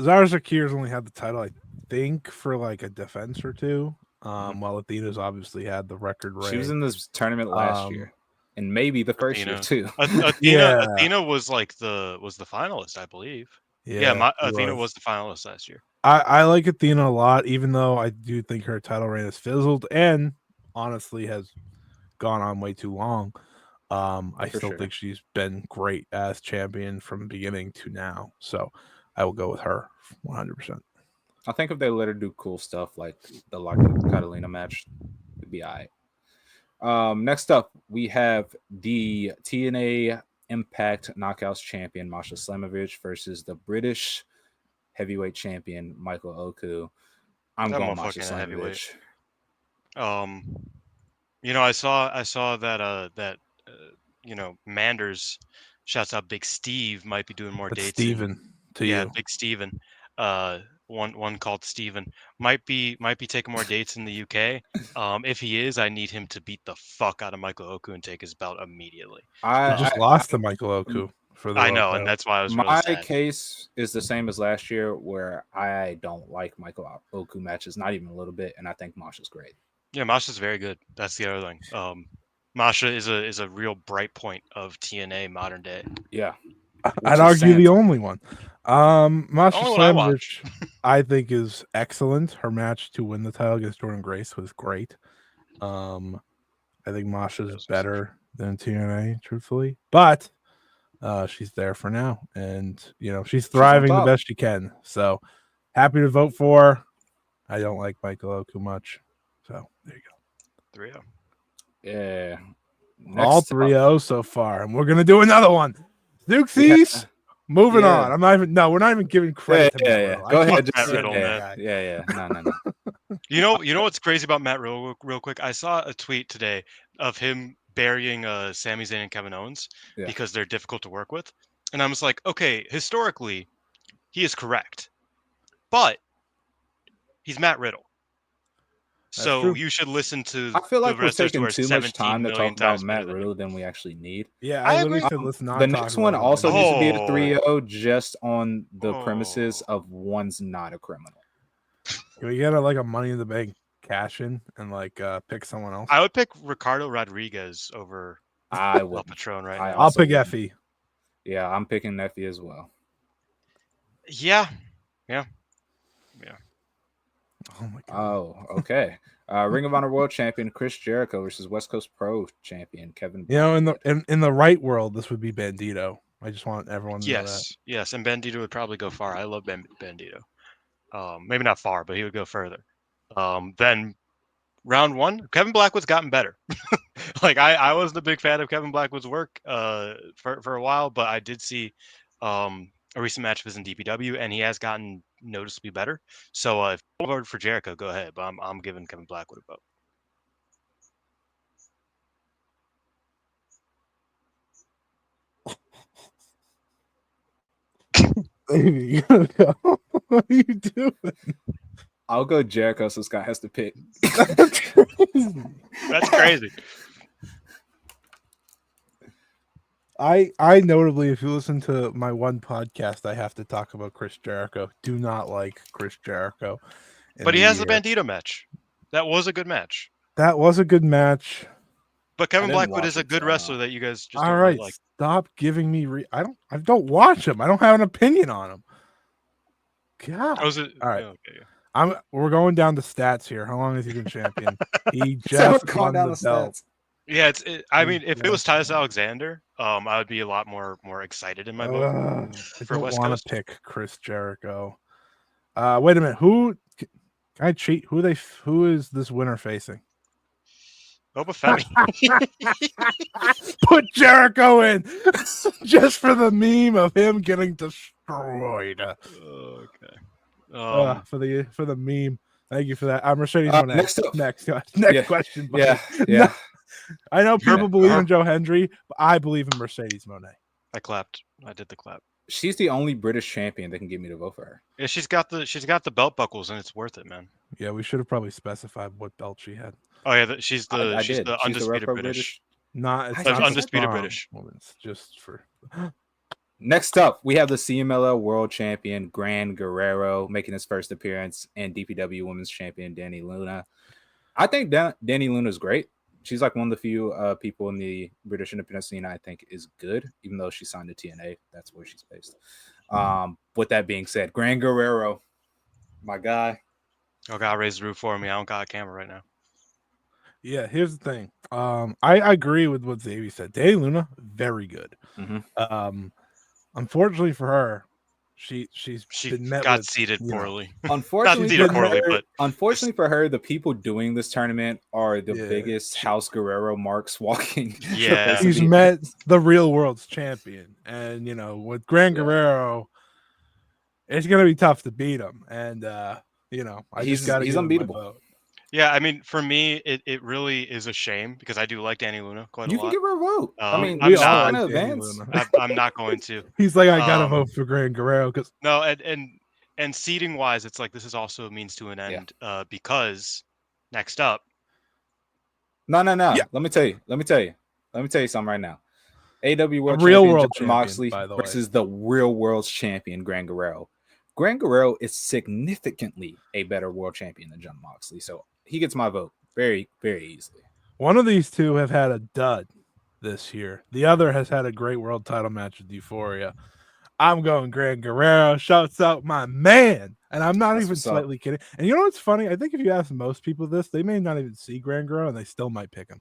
Zara Zakir's only had the title, I think, for like a defense or two. While Athena's obviously had the record reign. She was in this tournament last year, and maybe the first year too. Athena was the finalist, I believe. Yeah, Athena was the finalist last year. I like Athena a lot, even though I do think her title reign has fizzled and honestly has gone on way too long. I still think she's been great as champion from beginning to now. So I will go with her 100%. I think if they let her do cool stuff like the La Catalina match, it'd be all right. Next up, we have the TNA Impact Knockouts champion Masha Slamovich versus the British heavyweight champion Michael Oku. I'm going Masha Slamovich. I saw that Manders shouts out Big Steve might be doing more dates. Steven to you. Big Steven. One called Steven might be taking more dates in the UK. If he is, I need him to beat the fuck out of Michael Oku and take his belt immediately. He just lost to Michael Oku for the I know, and that's why I was my really sad. case is the same as last year, where I don't like Michael Oku matches, not even a little bit, and I think Masha's great. Yeah, Masha's very good. That's the other thing. Masha is a real bright point of TNA modern day. Yeah, I'd which is argue the saying only one. Masha Only one I watch. Slamovich, I think, is excellent. Her match to win the title against Jordan Grace was great. I think Masha's better than TNA, truthfully, but she's there for now, and she's thriving the top. best she can. So happy to vote for her. I don't like Michael Oku much, so there you go. 3-0. Yeah. All Next up, 3-0 so far, and we're gonna do another one. Zeuxies. Moving Yeah. on. We're not even giving credit to Matt Riddle. Go I ahead, can't just Matt Riddle, man. yeah. No. You know what's crazy about Matt Riddle, real quick? I saw a tweet today of him burying Sami Zayn and Kevin Owens Yeah. because they're difficult to work with, and I was like, okay, historically, he is correct, but he's Matt Riddle. So true. you should listen to I feel like the we're wrestlers who taking are too much 17 time to talk million about times Matt better than him. Riddle than we actually need. Yeah, I I literally agree. said let's not The talk next one about him also anymore. needs to be a Oh. 3-0 just on the Oh. premises of one's not a criminal. Can we get a Money in the Bank cash in and pick someone else? I would pick Ricardo Rodriguez over I would. El Patron right I now. I'll also pick would. Effie. Yeah, I'm picking Neffy as well. Yeah. Oh my god. Oh, okay. Ring of Honor World Champion Chris Jericho versus West Coast Pro Champion Kevin. In the right world, this would be Bandito. I just want everyone to know that. Yes, and Bandito would probably go far. I love Bandito. Maybe not far, but he would go further. Then round one, Kevin Blackwood's gotten better. I wasn't a big fan of Kevin Blackwood's work for a while, but I did see a recent match of his in DPW, and he has gotten noticeably better. So if you voted for Jericho, go ahead, but I'm giving Kevin Blackwood a vote. Baby, you gotta go. What are you doing? I'll go Jericho, so Scott has to pick. That's crazy. I notably, if you listen to my one podcast, I have to talk about Chris Jericho. Do not like Chris Jericho. But he has the Bandito match. That was a good match. That was a good match. But Kevin didn't Blackwood watch is a it, good so- wrestler that you guys just All don't right, really like. stop giving me. I don't watch him. I don't have an opinion on him. God. Oh, is it? All right. Yeah, okay, yeah. We're going down the stats here. How long has he been champion? He So just calm won down the the belt. stats. Yeah, I mean, if it was Yeah. Titus Alexander, I would be a lot more excited in my vote I for don't West want Coast. to pick Chris Jericho. Wait a minute. Who can I cheat? Who is this winner facing? Boba Fett. Put Jericho in just for the meme of him getting destroyed. Okay. For the meme. Thank you for that. Mercedes Moné. Next up. Next Yeah. question. buddy. Yeah. I know people believe her- in Joe Hendry, but I believe in Mercedes Moné. I clapped. I did the clap. She's the only British champion that can get me to vote for her. Yeah, she's got the belt buckles, and it's worth it, man. Yeah, we should have probably specified what belt she had. Oh yeah, she's I the did. She's the undisputed Repro British. It's I not the undisputed strong British. women's, just for Next up, we have the CMLL World Champion Gran Guerrero making his first appearance, and DPW Women's Champion Danny Luna. I think Danny Luna is great. She's like one of the few people in the British independent scene I think is good, even though she signed to TNA. That's where she's based. With that being said, Gran Guerrero, my guy. Oh God, raise the roof for me. I don't got a camera right now. Yeah, here's the thing. I agree with what Xavi said. Danny Luna, very good. Mhm. Unfortunately for her, she's She been met got with, seated you know, poorly. Unfortunately, seated for poorly, her, but unfortunately for her, the people doing this tournament are the Yeah. biggest House Guerrero marks walking. Yeah. He's met the real world's champion, and with Gran Yeah. Guerrero, it's gonna be tough to beat him. And He's unbeatable. Yeah, I mean, for me, it really is a shame because I do like Danny Luna quite You a can lot. give her a vote. I mean, I'm we all not- in like Danny advance. Luna. I'm not going to. He's like, I gotta Um, vote for Gran Guerrero because No, and seating wise, it's like this is also a means to an end because next up, No. Yeah. Let me tell you something right now. AW World real Champion world John champion, Moxley by the way. versus the real world's champion Gran Guerrero. Gran Guerrero is significantly a better world champion than John Moxley, so he gets my vote. very, very easily. One of these two have had a dud this year. The other has had a great world title match with Euphoria. I'm going Gran Guerrero. Shouts out my man. And I'm not That's even what's up. slightly kidding. And you know what's funny? I think if you ask most people this, they may not even see Gran Guerrero and they still might pick him.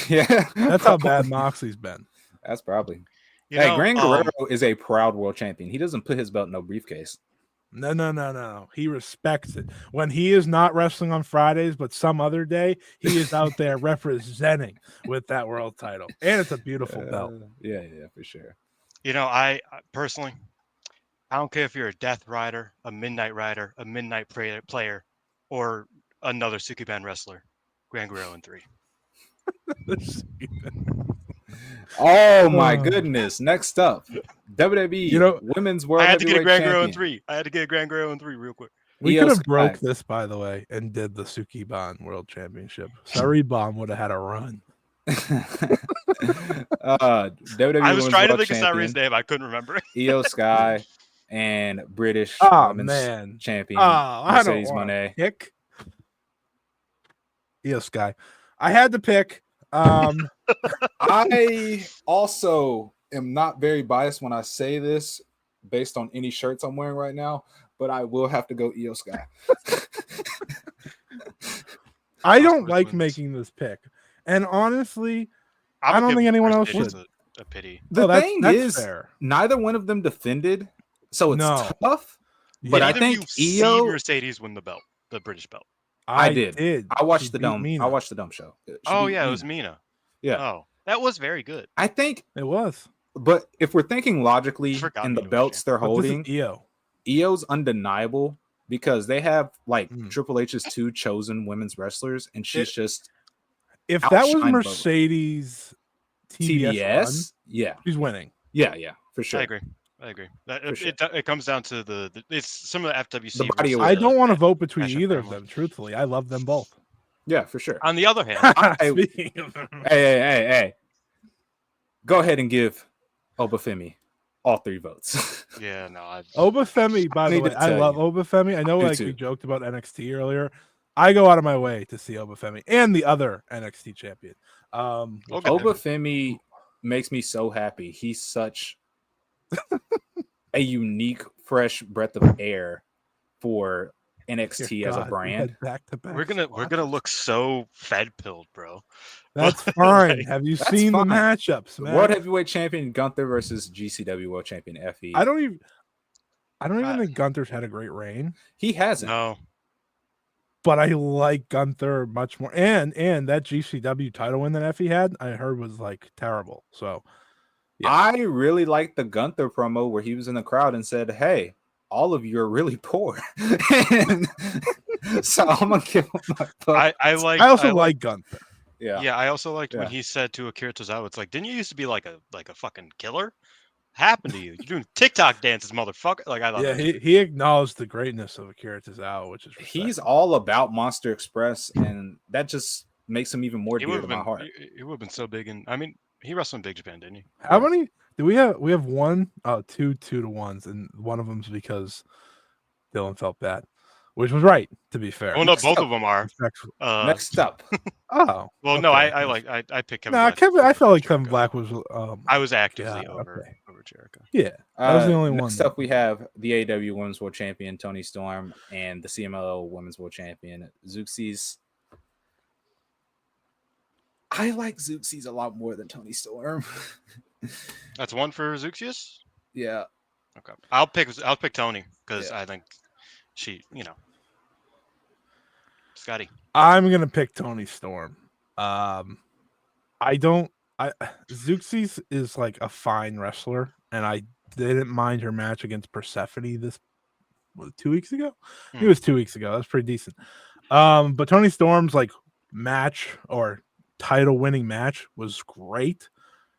Yeah, That's how bad probably. Moxley's been. That's probably. You Hey, know, Gran Guerrero is a proud world champion. He doesn't put his belt in no briefcase. No. He respects it. When he is not wrestling on Fridays, but some other day, he is out there representing with that world title. And it's a beautiful belt. Yeah, for sure. you know, I personally, I don't care if you're a Death Rider, a Midnight Rider, a Midnight player, or another Sukiban wrestler. Gran Guerrero in 3. Oh my goodness! Next up, WWE Women's World I had to get a Heavyweight Gran Guerrero in Champion. 3. I had to get a Gran Guerrero in 3 real quick. We Io could have Sky. broke this, by the way, and did the Sukiban World Championship. Sorry, Bomb would have had a run. WWE I was Women's trying to World think of Saturay's Champion, name. I couldn't remember. Io Sky, and British Oh Women's man, Champion I don't Mercedes want to Moné. pick Io Sky. I had to pick. I also am not very biased when I say this based on any shirts I'm wearing right now, but I will have to go Io Sky. I don't like making this pick, and honestly, I don't think anyone else should. A pity. The thing that's is, fair. neither one of them defended, so it's No. tough. But I think Io Mercedes win the belt, the British belt. I did. I watched She the beat dome. Mina. I watched the dome show. She Oh beat yeah, it Mina. was Mina. Yeah. Oh, that was very good. I think It was. But if we're thinking logically Forgot in the Mina was belts they're But this is holding, Io. Io's undeniable because they have like Mm. Triple H's 2 chosen women's wrestlers, and she's just If that was outshined both. Mercedes TBS, run, yeah, she's winning. yeah, for sure. I agree. That, For sure. it comes down to the it's some of the FWC. The body of versus I work. don't want to vote between Passion either of family. them. Truthfully, I love them both. Yeah, for sure. On the other hand, Speaking of them. Hey. Go ahead and give Obafemi all 3 votes. yeah, no, Obafemi, by the need way, to I tell love you. Obafemi. I know, do like too. we joked about NXT earlier. I go out of my way to see Obafemi and the other NXT champion. Obafemi makes me so happy. He's such a unique, fresh breath of air for NXT Dear as a God, we brand. had back-to-back we're gonna squats. look so fed pilled, bro. That's Like, fine. Have you that's seen fine. the matchups, man? World Heavyweight Champion Gunther versus GCW World Champion FE. I don't even think Gunther's had a great reign, He hasn't. No, but I like Gunther much more. And that GCW title win that FE had, I heard was like terrible. So yeah. I really liked the Gunther promo where he was in the crowd and said, "Hey, all of you are really poor." And so I'm gonna give him my vote. I also like Gunther. Yeah. I also liked when he said to Akira Tozawa, "It's like, didn't you used to be like a fucking killer? Happened to you? You're doing TikTok dances, motherfucker!" Like I thought. Yeah, that was he acknowledged the greatness of Akira Tozawa, which is He's all about Monster Express, and that just makes him even more He dear would to have my been. heart. He would have been so big, and I mean, he wrestled in Big Japan, didn't he? How many do we have? We have one, two 2-1s, and one of them's because Dylan felt bad, which was right, to be fair. Oh no, both of them are. Respectful. Next up, Oh, Well, no, okay. I picked Kevin. Nah, Black Kevin. I over felt like Jericho. Kevin Black was. I was actively God, over okay. Jericho. Yeah, that was the only one. Next up, we have the AEW Women's World Champion Toni Storm and the CMLL Women's World Champion Zeuxis. I like Zeuxis a lot more than Toni Storm. That's one for Zuxius. Yeah. Okay, I'll pick Tony because Yeah. I think she, Scotty. I'm gonna pick Toni Storm. Zeuxis is like a fine wrestler, and I didn't mind her match against Persephone this 2 weeks ago. It was 2 weeks ago. That's pretty decent. But Toni Storm's like match or title winning match was great.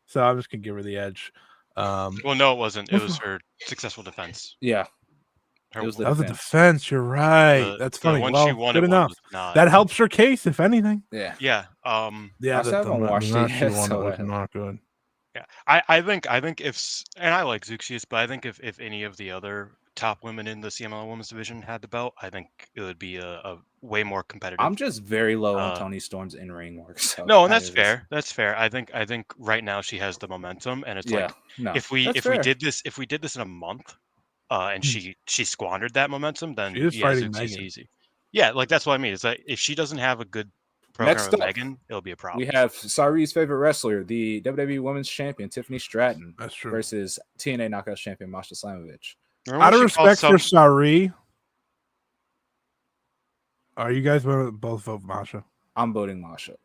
So I'm just gonna give her the edge. Well, no, it wasn't. It was her successful defense. Yeah. Her, It was the that was a defense. defense. You're right. That's funny. When Well, she won good it, enough. Not, That helps her case, if anything. Yeah. yeah. Yeah, I still haven't watched it she yet, won so was not good. Yeah. I think if, and I like Zuxius, but I think if any of the other top women in the CMLL women's division had the belt, I think it would be a way more competitive. I'm just very low on Toni Storm's in-ring work. So no, and that's fair. That's fair. I think right now she has the momentum, and it's like if we did this in a month, and she squandered that momentum, then She is fighting it's Megan. easy. Yeah, like that's what I mean. It's like if she doesn't have a good program Next with up, Megan, it'll be a problem. we have Sari's favorite wrestler, the WWE Women's Champion Tiffany Stratton, That's true. versus TNA Knockouts Champion Masha Slamovich. Out of respect for Sari, are you guys both vote Masha? I'm voting Masha.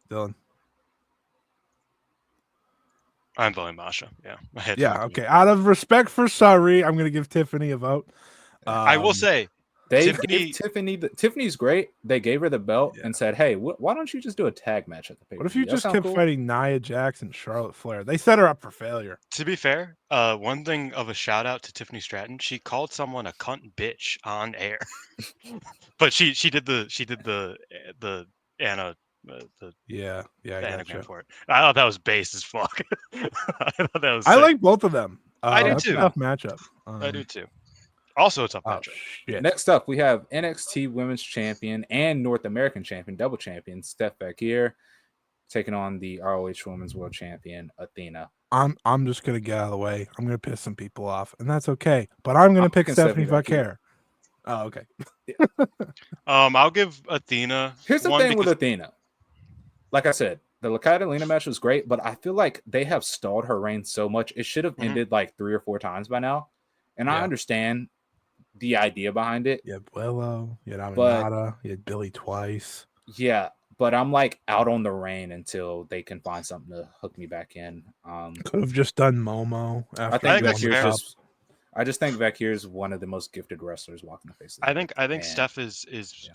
Dylan. I'm voting Masha. Yeah. Yeah. Okay. Out of respect for Sari, I'm going to give Tiffany a vote. I will say they gave Tiffany's great. They gave her the belt and said, "Hey, why don't you just do a tag match at the pay-per-view?" What if you just kept fighting Nia Jax and Charlotte Flair? They set her up for failure. To be fair, one thing of a shout out to Tiffany Stratton, she called someone a cunt bitch on air, but she did the Anna. Anagram for it. I thought that was base as fuck. I like both of them. I do too. Tough matchup. I do too. Also a tough matchup. Shit. Next up, we have NXT Women's Champion and North American Champion, double champion, Steph Bakir, taking on the ROH Women's World Champion, Athena. I'm just gonna get out of the way. I'm gonna piss some people off, and that's okay. But I'm gonna pick Stephanie Bakir. Oh, okay. I'll give Athena. Here's the thing with Athena. Like I said, the Catalina match was great, but I feel like they have stalled her reign so much. It should have ended like 3 or 4 times by now. And I understand the idea behind it. You had Willow, you had Aminata, you had Billy twice. Yeah, but I'm like out on the reign until they can find something to hook me back in. Could have just done Momo. I just think Vakir is one of the most gifted wrestlers walking the face of the earth. I think Steph is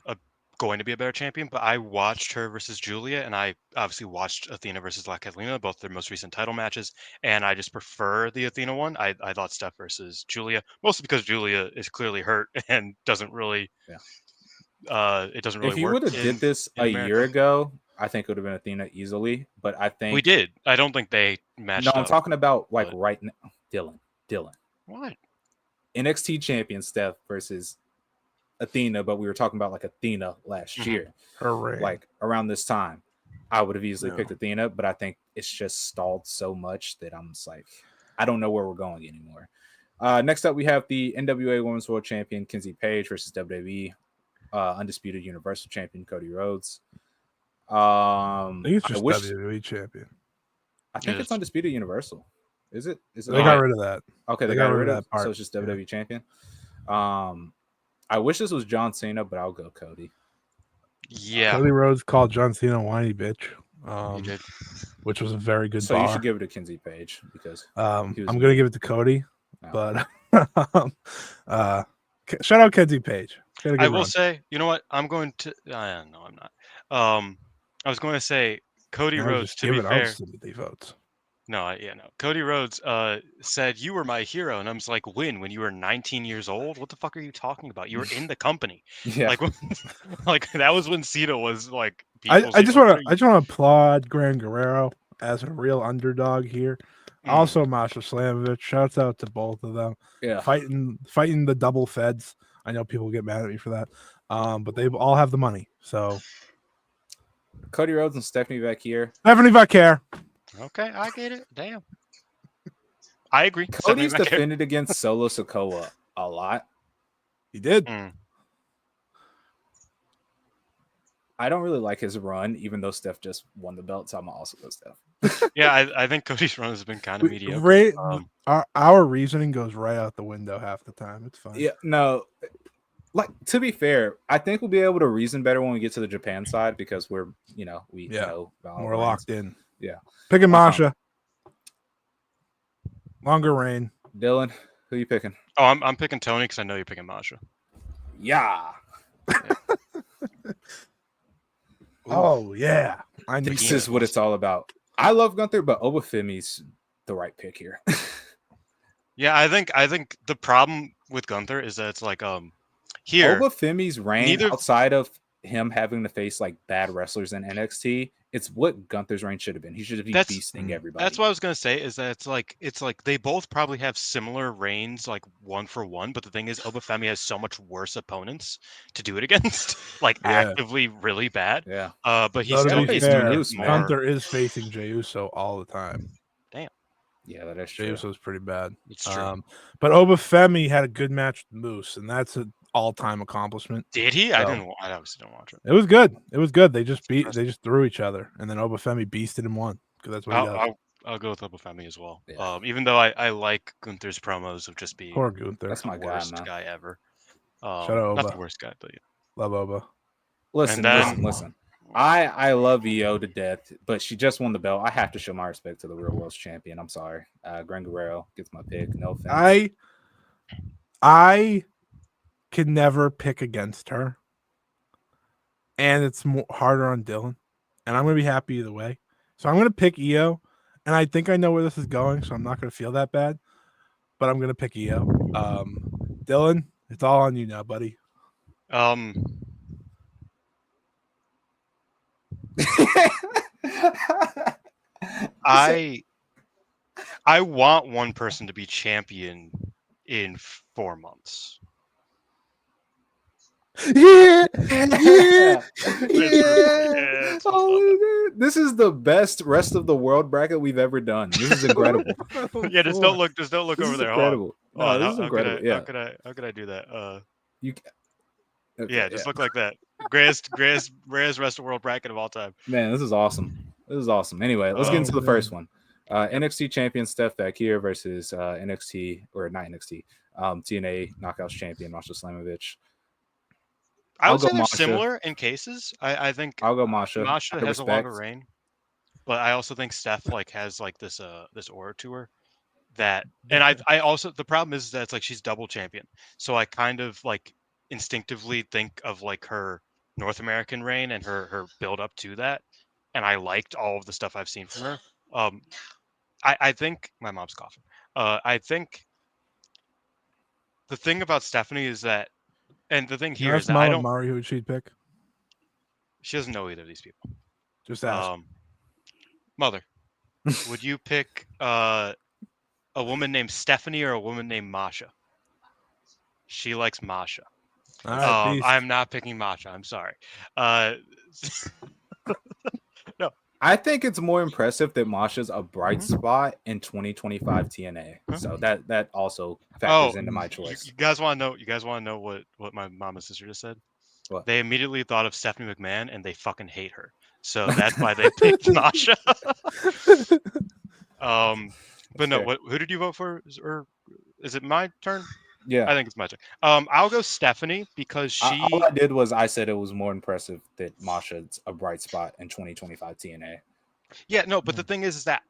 going to be a better champion, but I watched her versus Julia, and I obviously watched Athena versus La Catalina, both their most recent title matches, and I just prefer the Athena one. I thought Steph versus Julia, mostly because Julia is clearly hurt and doesn't really it doesn't really work. If you would have did this a year ago, I think it would have been Athena easily, but I think we did. I don't think they matched up. I'm talking about like right now. Dylan. What? NXT champion Steph versus Athena, but we were talking about like Athena last year. Like around this time, I would have easily picked Athena, but I think it's just stalled so much that I'm just like, I don't know where we're going anymore. Next up, we have the NWA Women's World Champion Kenzie Page versus WWE Undisputed Universal Champion Cody Rhodes. I think it's just WWE champion. I think it's Undisputed Universal. Is it? They got rid of that. Okay, they got rid of that part. So it's just WWE champion. I wish this was John Cena, but I'll go Cody. Yeah. Cody Rhodes called John Cena a whiny bitch. He did. Which was a very good So you should give it to Kenzie Page because I'm gonna give it to Cody. No. But shout out Kenzie Page. I will say, you know what? I'm going to no, I'm not. I was going to say Cody Rhodes, to be fair. Votes. No. Cody Rhodes said, "You were my hero," and I was like, "When you were 19 years old? What the fuck are you talking about? You were in the company." Yeah, like that was when Cena was like. I just want to applaud Gran Guerrero as a real underdog here. Also, Masha Slamovich. Shouts out to both of them. Yeah, fighting the double feds. I know people get mad at me for that, but they all have the money. So, Cody Rhodes and Stephanie Bakir. Stephanie Bakir. Okay, I get it. Damn. I agree. Cody's defended against Solo Sikoa a lot. He did. I don't really like his run, even though Steph just won the belt, so I'm also go Steph. Yeah, I think Cody's run has been kind of mediocre. Our reasoning goes right out the window half the time. It's fine. Yeah, no. Like, to be fair, I think we'll be able to reason better when we get to the Japan side because we're, know we're locked in. Yeah. Picking Masha. Longer reign. Dylan, who are you picking? Oh, I'm picking Tony because I know you're picking Masha. Yeah. Oh, yeah. This is what it's all about. I love Gunther, but Obafemi's the right pick here. Yeah, I think the problem with Gunther is that it's like here Obafemi's reign outside of him having to face like bad wrestlers in NXT it's what Gunther's reign should have been. He should be beasting everybody. That's what I was gonna say. Is that it's like they both probably have similar reigns, like 1-for-1. But the thing is, Obafemi has so much worse opponents to do it against, like actively really bad. Yeah. But he Though, still to be faced fair, more. Gunther is facing Jey Uso all the time. Damn. Yeah, that is Jey true. Uso's pretty bad. It's true. But Obafemi had a good match with Moose, and that's an all-time accomplishment. Did he? So, I obviously didn't watch it. It was good. It was good. They just threw each other, and then Obafemi beasted and won because that's what he does. I'll go with Obafemi as well. Yeah. Even though I like Gunther's promos of just being Poor Gunther. That's my the worst guy ever. Shout out Not Oba. the worst guy, but yeah. Love Oba. Listen. I love EO to death, but she just won the belt. I have to show my respect to the real world's champion. I'm sorry. Gran Guerrero gets my pick. No offense. I can never pick against her, and it's harder on Dylan, and I'm gonna be happy either way. So I'm gonna pick EO, and I think I know where this is going, so I'm not gonna feel that bad. But I'm gonna pick EO. Dylan, it's all on you now, buddy. I want one person to be champion in 4 months. Yeah. Oh, this is the best rest of the world bracket we've ever done. This is incredible. Yeah, just don't look This over is there. incredible. No, this is incredible. How could I do that? Okay, yeah, just look like that. Greatest rest of world bracket of all time. Man, this is awesome. Anyway, let's get into the first one. NXT champion Steph Bakir versus TNA Knockouts champion Masha Slamovich. I would say they're similar in cases. I think I'll go Masha. Masha has a longer reign, but I also think Steph has this aura to her that, and I also, the problem is that it's like she's double champion, so I kind of instinctively think of her North American reign and her build up to that, and I liked all of the stuff I've seen from her. I think my mom's coughing. I think the thing about Stephanie is that, and the thing here is that I don't. Mari who she'd pick. She doesn't know either of these people. Just ask. Mother, would you pick a woman named Stephanie or a woman named Masha? She likes Masha. Right, I'm not picking Masha. I'm sorry. No. I think it's more impressive that Masha's a bright spot in 2025 TNA. So that also factors into my choice. You guys want to know what my mom and sister just said? What? They immediately thought of Stephanie McMahon and they fucking hate her. So that's why they picked Masha. But no, who did you vote for? Or is it my turn? Yeah, I think it's my turn. I'll go Stephanie because all I did was I said it was more impressive that Masha's a bright spot in 2025 TNA. Yeah, no, but the thing is that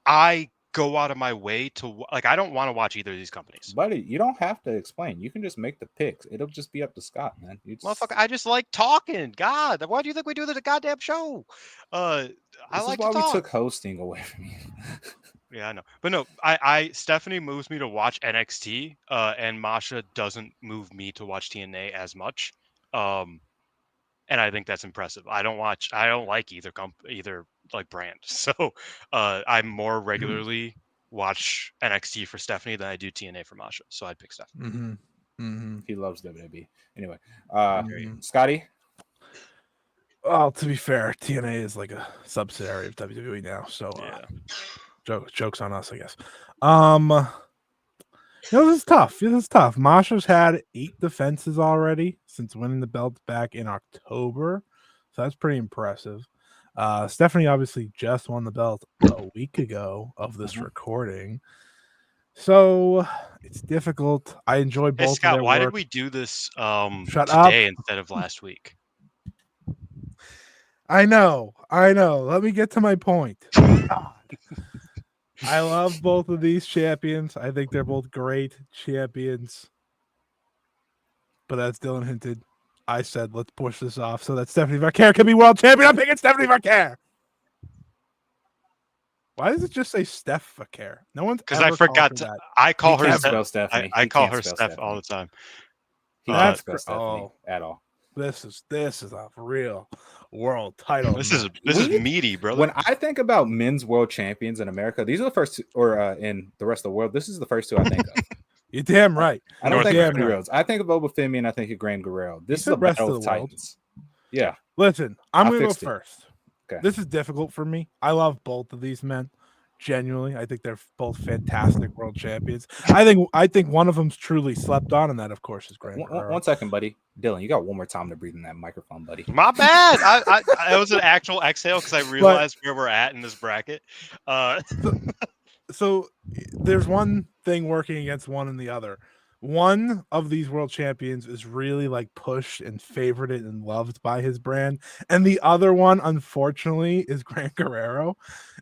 I go out of my way to I don't want to watch either of these companies. Buddy, you don't have to explain. You can just make the picks. It'll just be up to Scott, man. Motherfucker, I just like talking. God, why do you think we do this goddamn show? I like to talk. We took hosting away from you. Yeah, I know. But no, Stephanie moves me to watch NXT, and Masha doesn't move me to watch TNA as much. And I think that's impressive. I don't like either brand. So I more regularly watch NXT for Stephanie than I do TNA for Masha. So I'd pick Stephanie. Mm-hmm. Mm-hmm. He loves WWE. Anyway, Scotty? Well, to be fair, TNA is like a subsidiary of WWE now. So yeah. Jokes on us, I guess. This is tough. Masha's had 8 defenses already since winning the belt back in October, so that's pretty impressive. Stephanie obviously just won the belt a week ago of this recording, so it's difficult. I enjoy both. Hey, Scott, of their why work. did we do this Shut today up. instead of last week? I know. Let me get to my point. God. I love both of these champions. I think they're both great champions. But as Dylan hinted, I said let's push this off so that Stephanie Varcare can be world champion. I'm picking Stephanie Varcare. Why does it just say Steph Varcare? No one's because I forgot to. I call her Stephanie. I call her Steph all the time. He can't spell Stephanie at all. This is a real world title. This is We- meaty, brother. When I think about men's world champions in America, these are the first two, or in the rest of the world, this is the first two I think of. You're damn right. I don't North think of America. Cody Rhodes. I think of Obafemi and I think of Grand Guerrero. This is said a rest battle of of the world. titans. Yeah. Listen, I'm I going to go fixed it. first. Okay. This is difficult for me. I love both of these men. Genuinely, I think they're both fantastic world champions. I think one of them's truly slept on, and that, of course, is Grand Guerrero. One second, buddy. Dylan, you got one more time to breathe in that microphone, buddy. My bad. I was an actual exhale because I realized where we're at in this bracket. So there's one thing working against one and the other. One of these world champions is really like pushed and favorited and loved by his brand, and the other one, unfortunately, is Gran Guerrero,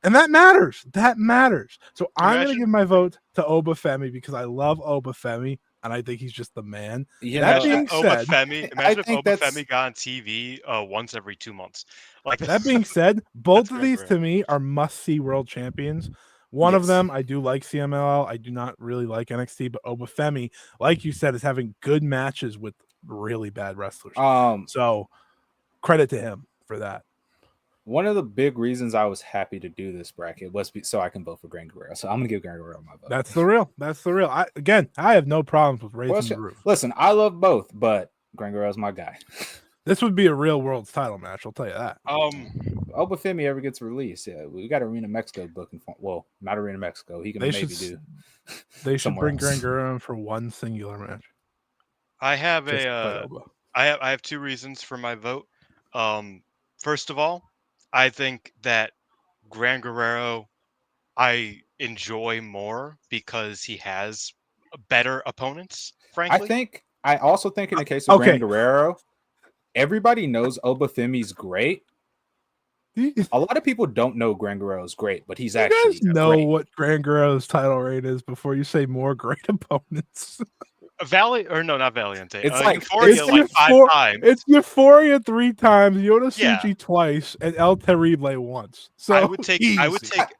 and that matters. That matters. So I'm going to give my vote to Obafemi because I love Obafemi, and I think he's just the man. You That know, being said, Imagine if think that's- Obafemi got on TV once every 2 months. Like that being said, both That's of Gran these Guerrero. to me are must-see world champions. One of Yes. them, I do like CMLL. I do not really like NXT, but Obafemi, like you said, is having good matches with really bad wrestlers. So credit to him for that. one of the big reasons I was happy to do this bracket was so I can vote for Grand Guerrero. So I'm gonna give Grand Guerrero my vote. That's the real. That's the real. I have no problems with raising Well, the roof. listen, I love both, but Grand Guerrero's my guy. This would be a real world's title match. I'll tell you that. Obafemi ever gets released, yeah, we got Arena Mexico booking. Well, not Arena Mexico. He can They maybe should do. They should somewhere bring else. Gran Guerrero in for one singular match. I have Just a fight Oba. I have 2 reasons for my vote. First of all, I think that Gran Guerrero I enjoy more because he has better opponents. Frankly, I also think in the case of Okay. Grand Guerrero, everybody knows Obafemi's great. You A lot of people don't know Grand Guerrero's great, but he's guys actually know great. what Gran Guerrero's title rate is before you say more great opponents. not Valiente. It's like- Euphoria it's like 5 Euphor- times. It's Euphoria 3 times, Yoda Yeah. Suji twice, and El Terrible once. So I would take easy.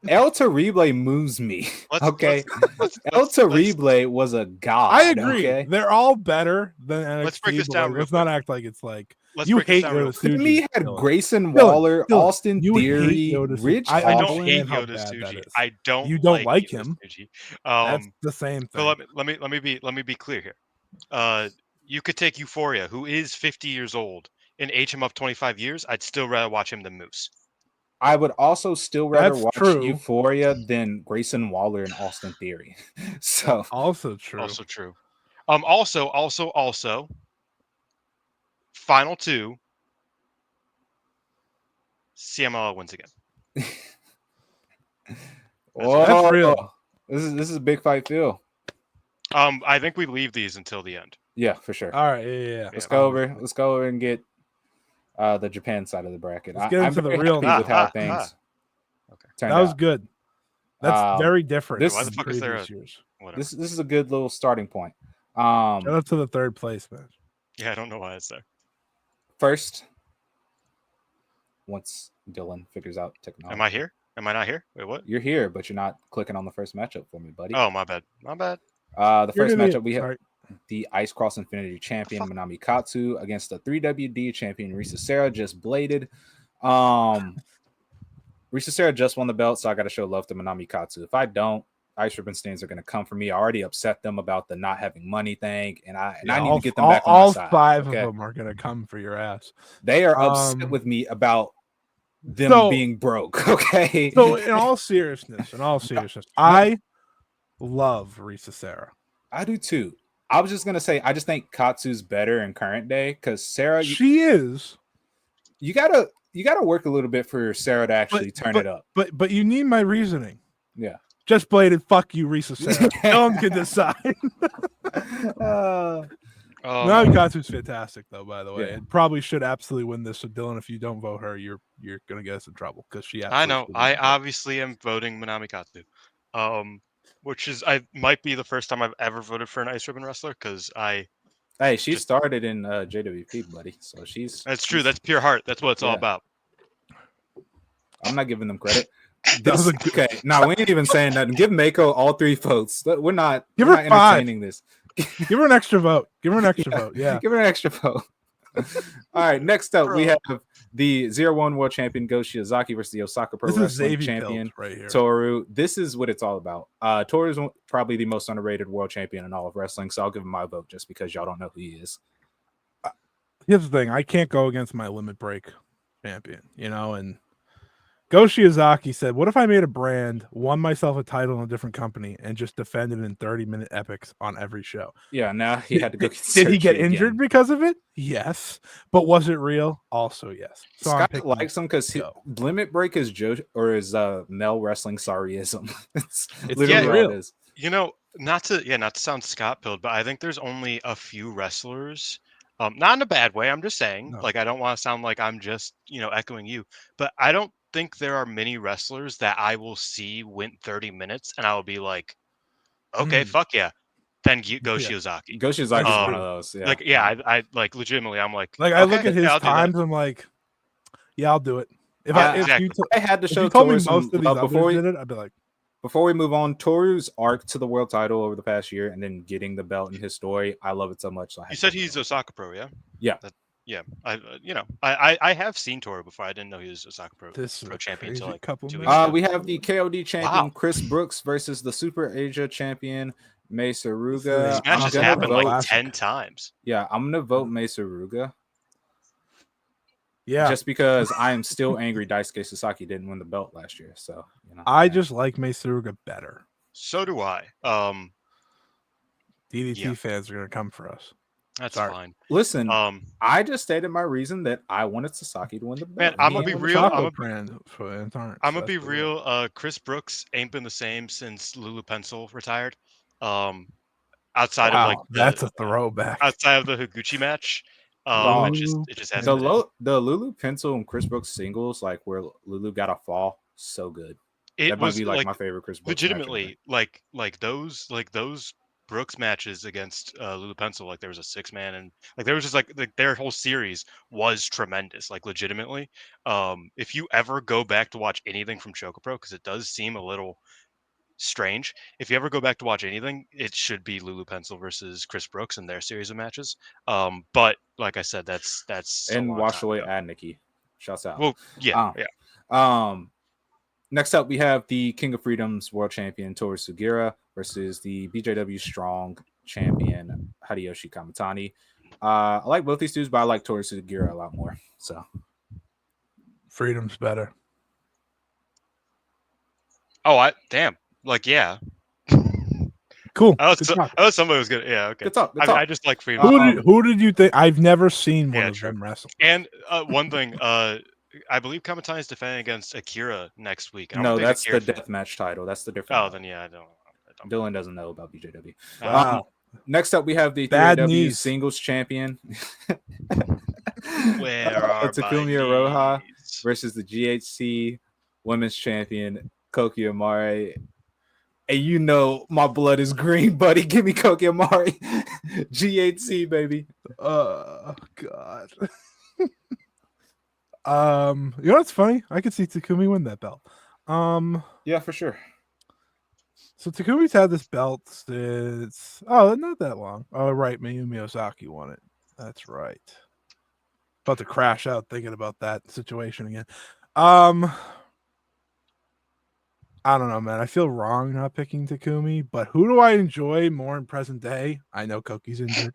El Terrible moves me. Let's- Okay, let's- El let's- Terrible was a god. I agree. Okay? They're all better than NXT. Let's break this but, down like, real let's not act like it's like let's you break this hate down real Yoda quick. To me, Suji. had Dylan. Grayson Dylan, Waller, Dylan, Austin you hate Theory, Yoda Suji. Rich I I don't understand hate how Yoda bad that Suji. is. I don't. You don't like Yoda him. Suji. That's the same thing. So let me be clear here. You could take Euphoria, who is 50 years old, and age him up 25 years. I'd still rather watch him than Moose. I would also still rather That's watch true. Euphoria than Grayson Waller and Austin Theory. So Also true. Also true. Also, final 2. CMLL wins again. That's real. This is a big fight, Phil. I think we leave these until the end. Yeah, for sure. All right, yeah. Let's go over and get the Japan side of the bracket. Let's get I'm into the very real- happy with how Ah, things Okay. turned That was out. good. That's very different. this- than Why the fuck is there previous a- years. Whatever. This is a good little starting point. Shout out to the 3rd place match. Yeah, I don't know why it's there. First, once Dylan figures out technology. Am I here? Am I not here? Wait, what? You're here, but you're not clicking on the first matchup for me, buddy. Oh, my bad. My bad. The You're first an idiot. matchup we have Sorry. the Ice Cross Infinity champion Manami Katsu against the 3WD champion Risa Serra, just bladed. Risa Serra just won the belt, so I got to show love to Manami Katsu. If I don't, Ice Ribbon stands are going to come for me. I already upset them about the not having money thing, and I need to get them back on all my side. 5 okay? of them are gonna come for your ass. They are upset with me about them being broke. Okay. So in all seriousness, I love Risa Serra. I do too. I was just gonna say, I just think Katsu's better in current day because Sarah, She is, you gotta work a little bit for Sarah to actually turn it up. but you need my reasoning. Yeah. Just bladed. Fuck you, Risa Serra. No one can decide. Manami Katsu's fantastic, though. By the way, Yeah. and probably should absolutely win this. So Dylan, if you don't vote her, you're gonna get us in trouble because she. I know. absolutely I should win. obviously am voting Manami Katsu. Which is might be the first time I've ever voted for an Ice Ribbon wrestler because Hey, she started in JWP, buddy. So that's true. That's pure heart. That's what it's all Yeah. about. I'm not giving them credit. That was a good- Okay, no, we ain't even saying nothing. Give Mako all 3 votes. We're not. Give we're her not 5. entertaining this. Give her an extra vote. Give her an extra vote. Yeah. Give her an extra vote. All right, next up we Bro. have the 0-1 world champion Go Shiozaki versus the Osaka Pro This is Wrestling Xavi champion Pilt right here. Toru. This is what it's all about. Toru is probably the most underrated world champion in all of wrestling, so I'll give him my vote just because y'all don't know who he is. Here's the thing: I can't go against my limit break champion, and Go Shiozaki said, "What if I made a brand, won myself a title in a different company, and just defended in 30-minute epics on every show?" Yeah, now he had to go get Did he get surgery injured again. because of it? Yes. But was it real? Also, yes. So I'm Scott picking likes him because Go. limit break is male wrestling sorryism. It's It's literally all it real. is. Not to sound Scott pilled, but I think there's only a few wrestlers. Not in a bad way. I'm just saying, No. like, I don't want to sound like I'm just, echoing you, but I don't think there are many wrestlers that I will see win 30 minutes and I will be like, okay, fuck yeah. Then go Yeah. Shiozaki. Go Shiozaki is one of those. Yeah. Like, yeah, I like legitimately, I'm like, I look okay, at his yeah, I'll do that. times, I'm like, yeah, I'll do it. If Exactly. I had to if show you told me Toru some most of these love others did it, I'd be like, before we move on, Toru's arc to the world title over the past year and then getting the belt in his story, I love it so much. So You said he's Osaka Pro, yeah? Yeah. Yeah. I have seen Toru before. I didn't know he was Osaka Pro this is Pro a champion crazy until like couple 2 minutes. weeks ago. we have the KOD champion Wow. Chris Brooks versus the Super Asia champion Mei Saruga. This match has happened like 10 times. Yeah, I'm gonna vote Mei Saruga. Yeah. Just because I am still angry Daisuke Sasaki didn't win the belt last year. So I just like Mei Saruga better. So do I. DDT fans are gonna come for us. That's fine. Listen, I just stated my reason that I wanted Sasaki to win the belt. Man, I'm gonna be real. I'm gonna be real. Chris Brooks ain't been the same since Lulu Pencil retired. Outside of like that's a throwback. Outside of the Higuchi match, it just hasn't been. The Lulu Pencil and Chris Brooks singles, like where Lulu got a fall, so good. That might be like my favorite Chris Brooks. Legitimately, like those Brooks matches against Lulu Pencil, like there was a 6-man and like there was just like their whole series was tremendous. Like legitimately, if you ever go back to watch anything from Chocopro, because it does seem a little strange. If you ever go back to watch anything, it should be Lulu Pencil versus Chris Brooks in their series of matches. But like I said, that's and wash away at Nikki. Shouts out. Well, yeah. Next up, we have the King of Freedom's world champion Toru Sugiura versus the BJW Strong champion Hideyoshi Kamitani. I like both these dudes, but I like Toru Sugiura a lot more. So, Freedom's better. Oh, damn. Like, yeah. Cool. I thought somebody was good. Yeah, okay. Good talk. I just like Freedom. Who did you think? I've never seen one of them wrestle. And one thing, I believe Kamitani is defending against Akira next week. No, that's the deathmatch title. That's the different. Oh, then yeah, I don't. Dylan doesn't know about BJW. Wow. Next up, we have the BJW singles champion. Where are Takumi Iroha versus the GHC women's champion Koki Amare. And my blood is green, buddy. Give me Koki Amare. GHC, baby. Oh, God. What's funny? I could see Takumi win that belt. Yeah, for sure. So Takumi's had this belt since not that long. Oh, right, Mayumi Ozaki won it. That's right. About to crash out thinking about that situation again. I don't know, man. I feel wrong not picking Takumi, but who do I enjoy more in present day? I know Koki's injured.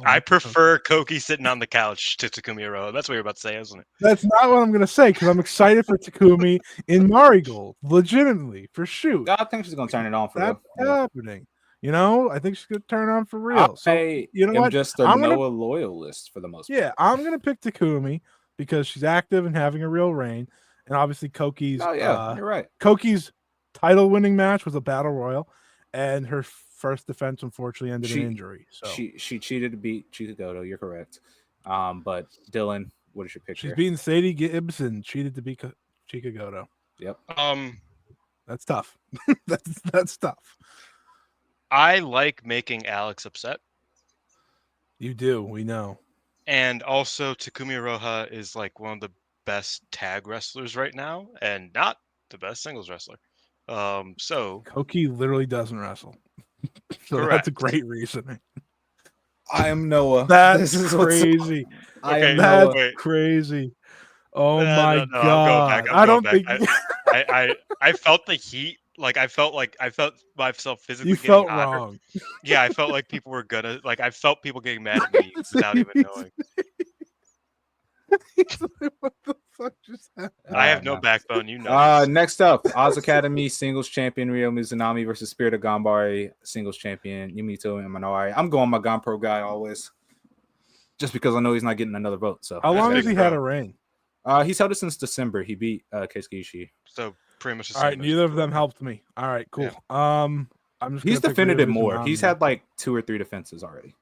I prefer Koki sitting on the couch to Takumi Iroha. That's what you're about to say, isn't it? That's not what I'm going to say because I'm excited for Takumi in Marigold. Legitimately, for shoot. I think she's going to turn it on for real. That's happening. I think she's going to turn on for real. I'm just a Noah loyalist for the most part. Yeah, I'm going to pick Takumi because she's active and having a real reign. And obviously Koki's you're right. Koki's title winning match was a battle royal, and her first defense unfortunately ended in injury. So she cheated to beat Chika Goto. You're correct. But Dylan, what is your pick? She's beating Sadie Gibbs and cheated to beat Chika Goto. Yep. That's tough. that's tough. I like making Alex upset. You do, we know. And also Takumi Iroha is like one of the best tag wrestlers right now and not the best singles wrestler. So Koki literally doesn't wrestle. So correct. That's a great reasoning. I am Noah. That's This is what's up. crazy. I Okay, am That's Noah. wait. crazy. Oh No, my no, no, I'm going back. god. I'm I going don't back. think I felt the heat. I felt myself you physically getting felt hotter. wrong. Yeah, I felt like people were gonna I felt people getting mad at me without even knowing. He's like, what the fuck just happened? I have Alright, no man. backbone. You know this. Next up, Oz Academy singles champion Ryo Mizunami versus Spirit of Ganbare singles champion Yumito and Manoai. I'm going my Ganpro guy always, just because I know he's not getting another vote. So How That's long big has he had bro. a reign? he's held it since December. He beat Keisuke Ishii. So pretty much the All right, same. as neither of them Jordan. helped me. All right, cool. Yeah. I'm just He's gonna pick Ryo defended it more. He's Mizunami. had like 2 or 3 defenses already.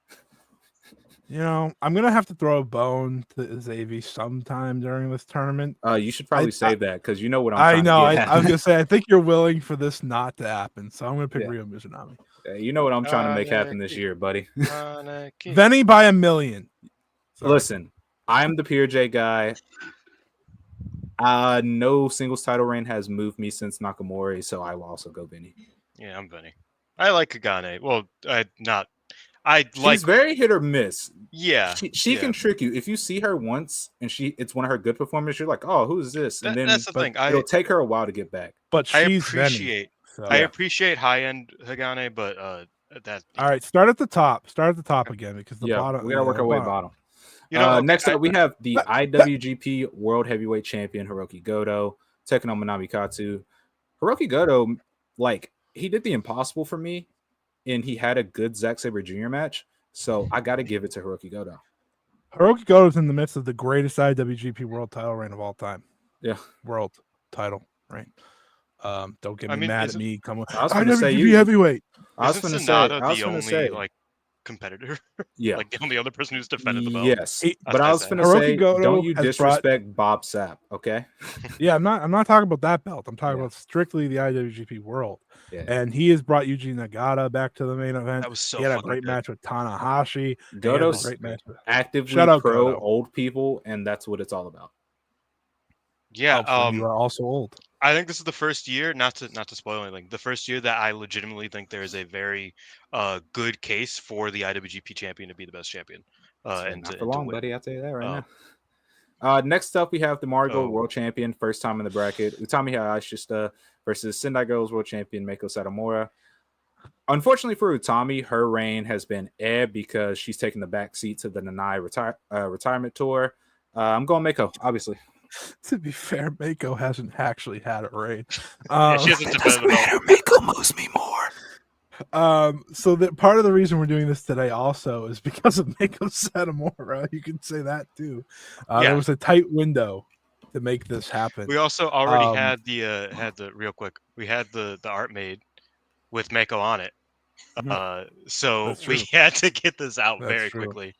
You know, I'm gonna have to throw a bone to Xavi sometime during this tournament. You should probably save that because you know what I'm I trying know. to get I was at. gonna say I think you're willing for this not to happen, so I'm gonna pick Yeah. Ryo Mizunami. You know what I'm trying to make happen this year, buddy. Venny by a million. Sorry. Listen, I'm the Pure J guy. No singles title reign has moved me since Nakamura, so I will also go Vinny. Yeah, I'm Vinny. I like Kagane. Well, I She's like. very hit or miss. Yeah, She can trick you if you see her once and it's one of her good performances. You're like, oh, who's this? And then that's the thing. it'll take her a while to get back. But I she's appreciate. Venny. So. I appreciate high end Hagane, but that. All right, start at the top. Start at the top again because the bottom. We gotta work our way bottom. You know, next up we have the IWGP World Heavyweight Champion Hiroki Goto taking on Manami Katsu. Hiroki Goto, he did the impossible for me, and he had a good Zack Sabre Jr. match. So I got to give it to Hiroki Goto. Hiroki Goto's in the midst of the greatest IWGP World Title reign of all time. Yeah, World Title reign. Don't get me mad at me. Come on, I was going to say IWGP Heavyweight. I was going to say. I was the going only to say. competitor. Yeah, the only other person who's defended the belt. Yes, but I was going to say, don't you disrespect Bob Sapp, okay? Yeah, I'm not talking about that belt. I'm talking about strictly the IWGP World. Yeah. And he has brought Yuji Nagata back to the main event. That was so he had a great match with Tanahashi. Goto's great match actively pro Goto. old people, and that's what it's all about. Yeah, you are also old. I think this is the first year, not to spoil anything, the first year that I legitimately think there is a very good case for the IWGP champion to be the best champion. And not for long, buddy. I'll tell you that right now. Next up, we have the Marigold World Champion, first time in the bracket. Utami Hayashishita versus Sendai Girls World Champion Meiko Satomura. Unfortunately for Utami, her reign has been because she's taken the back seat to the Nanai retirement tour. I'm going Meiko, obviously. To be fair, Meiko hasn't actually had a reign. She hasn't doesn't matter. Meiko moves me more. So that part of the reason we're doing this today also is because of Meiko Satomura. You can say that too. There was a tight window to make this happen. We also already had the real quick. We had the art made with Meiko on it. So we had to get this out very quickly.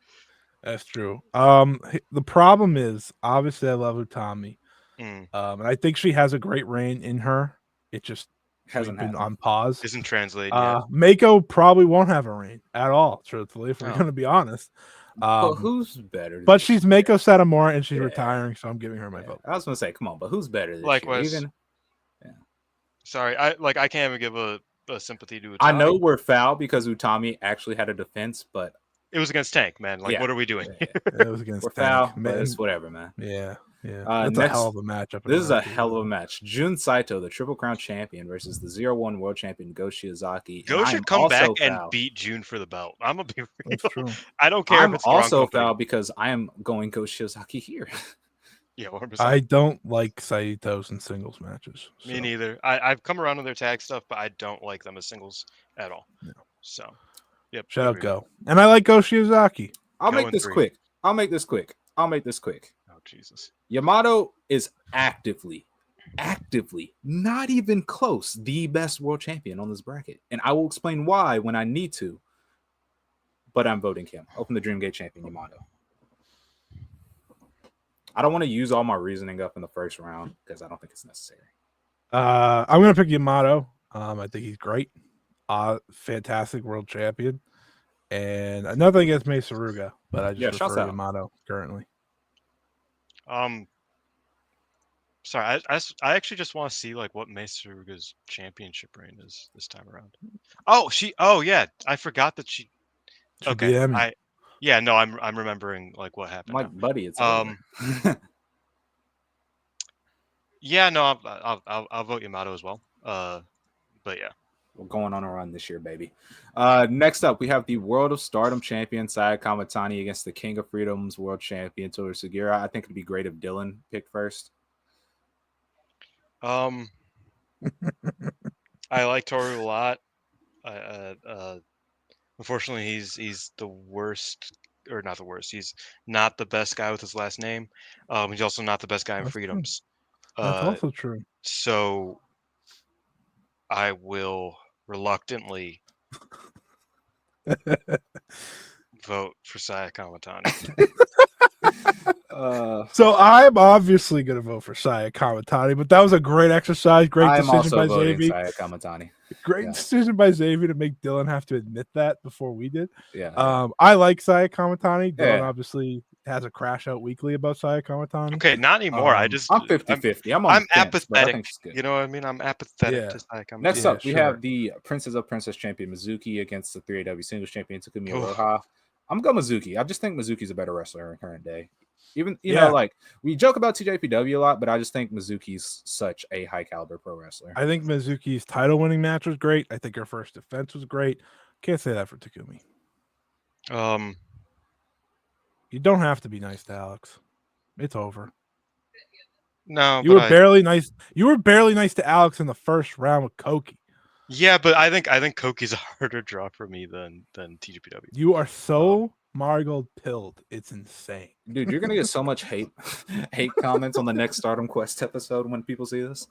That's true. The problem is, obviously, I love Utami, and I think she has a great reign in her. It just hasn't been on pause. Isn't translated yet. Meiko probably won't have a reign at all. Truthfully, if we're going to be honest. But who's better? But she's Meiko Satomura, and she's retiring, so I'm giving her my vote. I was going to say, come on, but who's better? Likewise. Sorry, I can't even give a sympathy to Utami. I know we're foul because Utami actually had a defense, but it was against Tank, man. What are we doing? It was against Tank. Foul, but it's whatever, man. Yeah. That's a hell of a matchup. This is a hell of a match. Jun Saito, the Triple Crown champion, versus the 0-1 world champion Go Shiozaki. Go should come back and beat Jun for the belt. I'm gonna be real. That's true. I don't care if it's also foul because I am going Go Shiozaki here. Yeah, 100%. I don't like Saitos in singles matches. Me neither. I've come around to their tag stuff, but I don't like them as singles at all. No. So, yep. Shout out Go. And I like Go Shiozaki. I'll make this quick. Oh, Jesus. Yamato is actively, not even close, the best world champion on this bracket. And I will explain why when I need to. But I'm voting him. Open the Dreamgate champion, Yamato. I don't want to use all my reasoning up in the first round because I don't think it's necessary. I'm going to pick Yamato. I think he's great. Fantastic world champion. And nothing against Mei Suruga, but I just prefer Yamato currently. Sorry, I actually just want to see what Mei Suruga's championship reign is this time around. Oh, yeah, I forgot that she. Okay, Yeah, no, I'm remembering like what I'm happened. like, buddy, it's Um, over. yeah, no, I'll vote Yamato as well. But yeah. We're going on a run this year, baby. Next up, we have the World of Stardom champion Saya Kamatani against the King of Freedom's world champion Toru Sugiura. I think it'd be great if Dylan picked first. I like Toru a lot. Unfortunately, he's the worst, or not the worst. He's not the best guy with his last name. He's also not the best guy in That's true. Freedoms. That's also true. So I will reluctantly vote for Saya Kamatani. So I'm obviously going to vote for Saya Kamatani, but that was a great exercise. Great I'm decision also by voting Xavi. Saya Kamatani. Great Yeah. decision by Xavi to make Dylan have to admit that before we did. Yeah. I like Saya Kamatani. Dylan Yeah. obviously has a crash out weekly about Saya Kamatani. Okay, not anymore. I'm 50-50. I'm on the fence, but I apathetic. think she's good. You know what I mean? I'm apathetic Yeah. to Saya Kamatani. Next Yeah, up, we sure. have the Princess of Princess champion Mizuki against the 3AW singles champion Takumi Oof. Aloha. I'm going Mizuki. I just think Mizuki's a better wrestler in current day. Even you Yeah. know, like we joke about TJPW a lot, but I just think Mizuki's such a high caliber pro wrestler. I think Mizuki's title winning match was great. I think her first defense was great. Can't say that for Takumi. You don't have to be nice to Alex. It's over. No, You but were barely nice. You were barely nice to Alex in the first round with Koki. yeah, but I think Koki's a harder draw for me than TJPW. You are so Marigold pilled. It's insane. Dude, you're gonna get so much hate comments on the next Stardom Quest episode when people see this.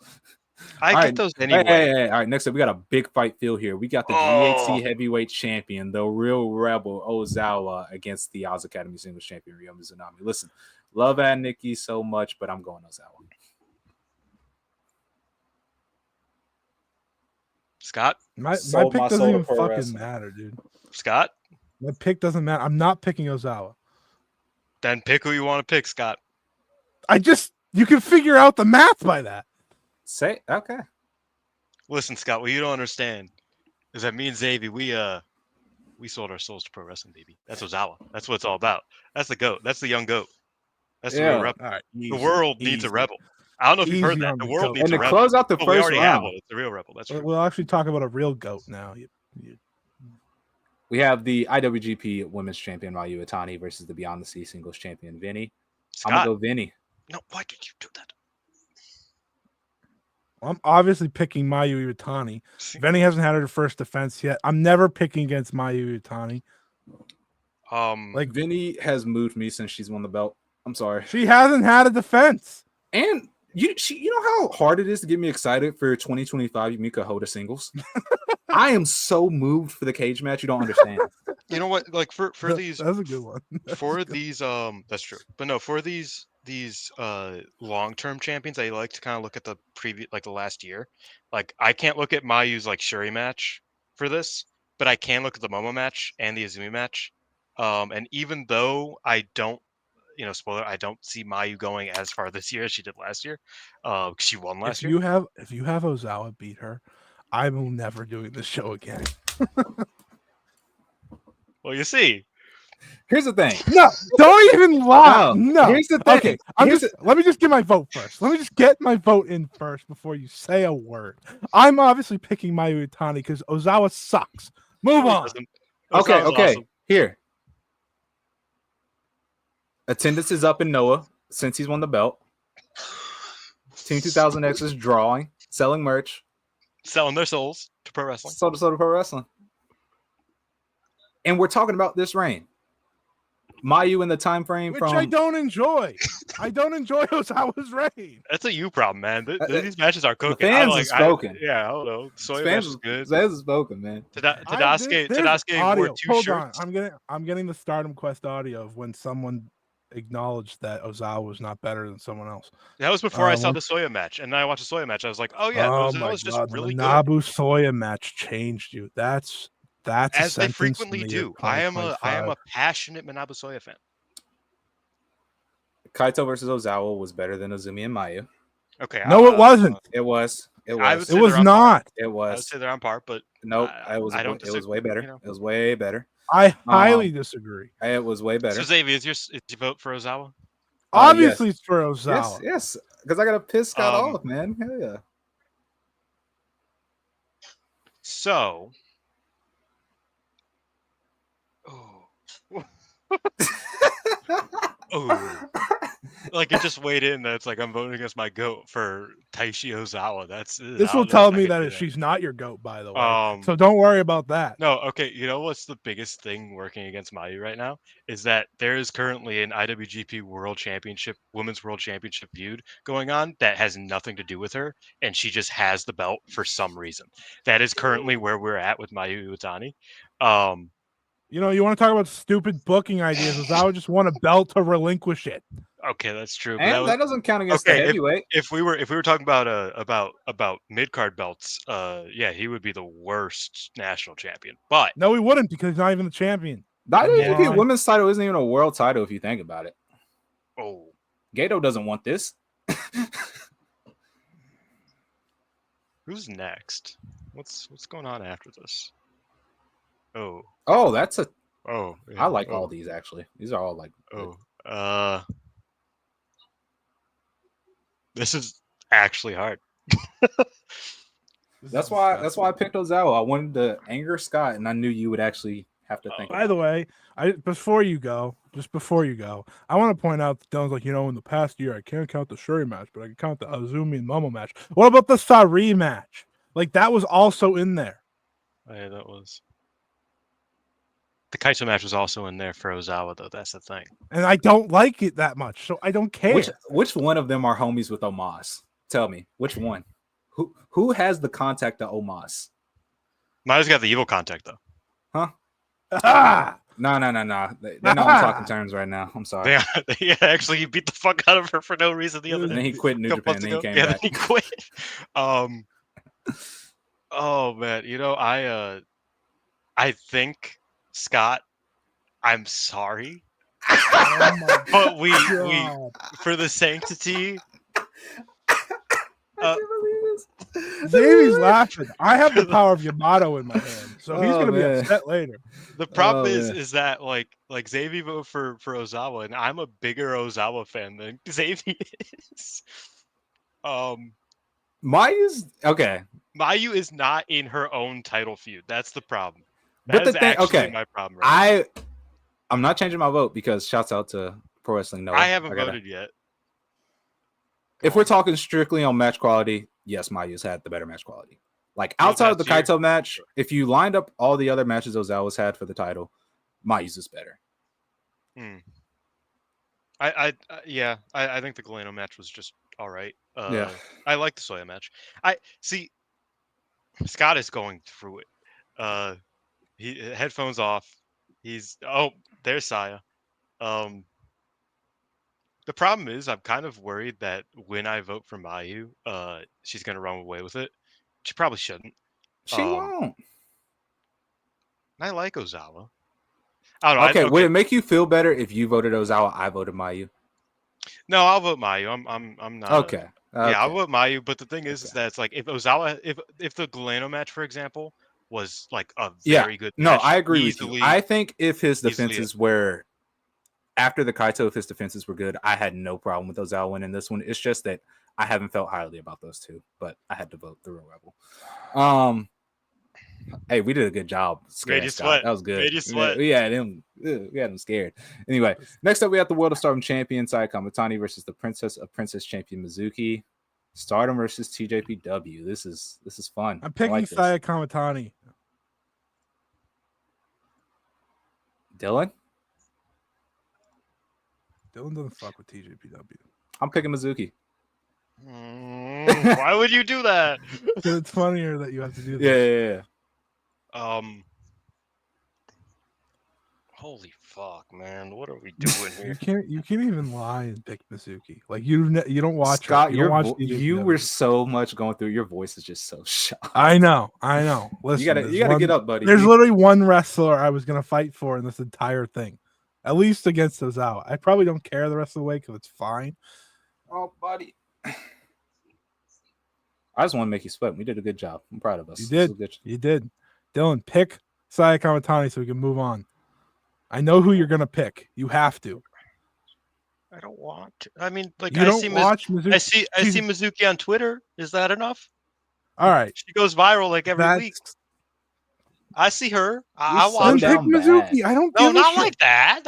I All get right. those anyway. Hey. All right, next up, we got a big fight feel here. We got the Oh. GHC heavyweight champion, the real rebel Ozawa, against the Oz Academy singles champion Ryo Mizunami. Listen, love and Nikki so much, but I'm going Ozawa. Scott? My Sold pick my doesn't soul to even pro fucking wrestling. matter, dude. Scott? My pick doesn't matter. I'm not picking Ozawa. Then pick who you want to pick, Scott. You can figure out the math by that. Say okay. Listen, Scott, what you don't understand is that me and Xavi, we sold our souls to pro wrestling, baby. That's Ozawa. That's what it's all about. That's the GOAT. That's the young GOAT. That's the real rebel. All right. The world needs a easy. rebel. I don't know if you've heard Easy that. on The the world GOAT. needs And a to rebel. close out the But we first already have round, one. It's the real rebel. That's true. We'll actually talk about a real GOAT now. we have the IWGP Women's Champion Mayu Itani versus the Beyond the Sea Singles Champion Vinny. I'm Scott. gonna go Vinny. No, why did you do that? I'm obviously picking Mayu Iwatani. Vinny hasn't had her first defense yet. I'm never picking against Mayu Iwatani. Like Vinny has moved me since she's won the belt. I'm sorry. She hasn't had a defense. And you know how hard it is to get me excited for 2025 Yumika Hoda singles? I am so moved for the cage match. You don't understand. You know what? Like for these, that's a good one. For these, that's true. But no, for these long-term champions, I like to kind of look at the previous, like the last year. Like I can't look at Mayu's like Shuri match for this, but I can look at the Momo match and the Izumi match. And even though I don't, spoiler, I don't see Mayu going as far this year as she did last year. She won last year. If you have Ozawa beat her, I will never doing this show again. Well, you see. Here's the thing. No, don't even lie. No. Here's the thing. Okay, let me just get my vote first. Let me just get my vote in first before you say a word. I'm obviously picking Mayu Itani because Ozawa sucks. Move on. Okay. Awesome. Here. Attendance is up in Noah since he's won the belt. Team 2000X is drawing, selling merch, selling their souls to pro wrestling. Sold to pro wrestling. And we're talking about this reign. Mayu in the time frame Which I don't enjoy. I don't enjoy Ozawa's reign. That's a you problem, man. These matches are cooking. The fans have spoken. I don't know. Soy match is good. Fans have spoken, man. Tadasuke wore 2 Hold shirts. on. I'm getting the Stardom Quest audio of when someone acknowledged that Ozawa was not better than someone else. That was before I saw the Soya match, and then I watched the Soya match. I was like, oh yeah, Ozawa was just really good. The Nabu Soya match changed you. That's as they frequently do. I am a passionate Manabu Soya fan. Kaito versus Ozawa was better than Azumi and Mayu. Okay. No, it wasn't. It was. It was. It was not. It was. I would say they're on par, but nope. It was way better. You know? It was way better. I highly disagree. It was way better. So Xavier, is your vote for Ozawa? Obviously, Yes. it's for Ozawa. Yes, because I got to piss Scott off, man. Hell yeah. So, oh, like it just weighed in. That's like I'm voting against my goat for Taishi Ozawa. This will tell me that she's not your goat, by the way. So don't worry about that. No, okay. You know what's the biggest thing working against Mayu right now is that there is currently an IWGP World Championship, Women's World Championship feud going on that has nothing to do with her, and she just has the belt for some reason. That is currently where we're at with Mayu Iwatani. You want to talk about stupid booking ideas? Ozawa just want a belt to relinquish it. Okay, that's true. And that doesn't count against the heavyweight. If we were talking about mid card belts, yeah, he would be the worst national champion. But no, he wouldn't because he's not even the champion. The IWGP Women's title isn't even a world title if you think about it. Oh, Gato doesn't want this. Who's next? What's going on after this? That's a. Yeah, I like all these actually. These are all like. This is actually hard. That's why I picked Ozawa. I wanted to anger Scott, and I knew you would actually have to think. By the way, before you go, I want to point out that Dylan's like, in the past year, I can't count the Shuri match, but I can count the Azumi and Momo match. What about the Sari match? Like, that was also in there. Yeah, that was. The Kaito match was also in there for Ozawa, though. That's the thing. And I don't like it that much, so I don't care. Which one of them are homies with Omos? Tell me, which one? Who has the contact to Omos? Mayu's got the evil contact, though. Huh? No. They're not on talking terms right now. I'm sorry. Yeah, actually, he beat the fuck out of her for no reason the other day. And then he quit New Japan, and then he came back. Then he quit. Oh, man. I think, Scott, I'm sorry. But we for the sanctity. Xavier's laughing. I have the power of Yamato in my hand, so he's gonna be upset later. The problem is that like Xavier voted for Ozawa, and I'm a bigger Ozawa fan than Xavier is. Mayu's okay. Mayu is not in her own title feud. That's the problem. But the thing, my problem. Right I'm not changing my vote because shouts out to Pro Wrestling Noah. I haven't voted yet. If we're talking strictly on match quality, yes, Mayu's had the better match quality. Like outside of the Kaito match, if you lined up all the other matches Ozawa's had for the title, Mayu's is better. I think the Galeno match was just all right. I like the Soya match. I see Scott is going through it. He headphones off. There's Saya. The problem is I'm kind of worried that when I vote for Mayu, she's gonna run away with it. She probably shouldn't. She won't. I like Ozawa. I don't know. Okay, would it make you feel better if you voted Ozawa? I voted Mayu. No, I'll vote Mayu. I'm not. Okay. Yeah, I'll vote Mayu. But the thing is that it's like if Ozawa, if the Galeno match, for example, was like a very good match. No, I agree with you. I think if his defenses were after the Kaito, if his defenses were good, I had no problem with Ozawa winning this one. It's just that I haven't felt highly about those two, but I had to vote the Real Rebel. Hey, we did a good job. Made you sweat. That was good. Made you sweat. We had him scared. Anyway, next up we have the World of Stardom champion Saya Kamatani versus the Princess of Princess champion Mizuki. Stardom versus TJPW. This is fun. I'm picking Saya Kamatani. Dylan doesn't fuck with TJPW. I'm picking Mizuki. Why would you do that? Because it's funnier that you have to do that. Yeah. Holy fuck, man! What are we doing here? You can't even lie and pick Mizuki. Like you don't watch. Scott, you were so much going through. Your voice is just so shocked. I know. Listen, you gotta get up, buddy. There's literally one wrestler I was gonna fight for in this entire thing, at least against Ozawa. I probably don't care the rest of the way because it's fine. Oh, buddy. I just want to make you sweat. We did a good job. I'm proud of us. You did. Dylan, pick Saya Kamatani so we can move on. I know who you're gonna pick. You have to. I don't want to. I mean, like You don't watch I Mizuki. see Mizuki on Twitter. Is that enough? All right, She goes viral like every week. that's I see her. You're I so then watch her. pick down bad. Mizuki. I don't No, give a not shit. like that.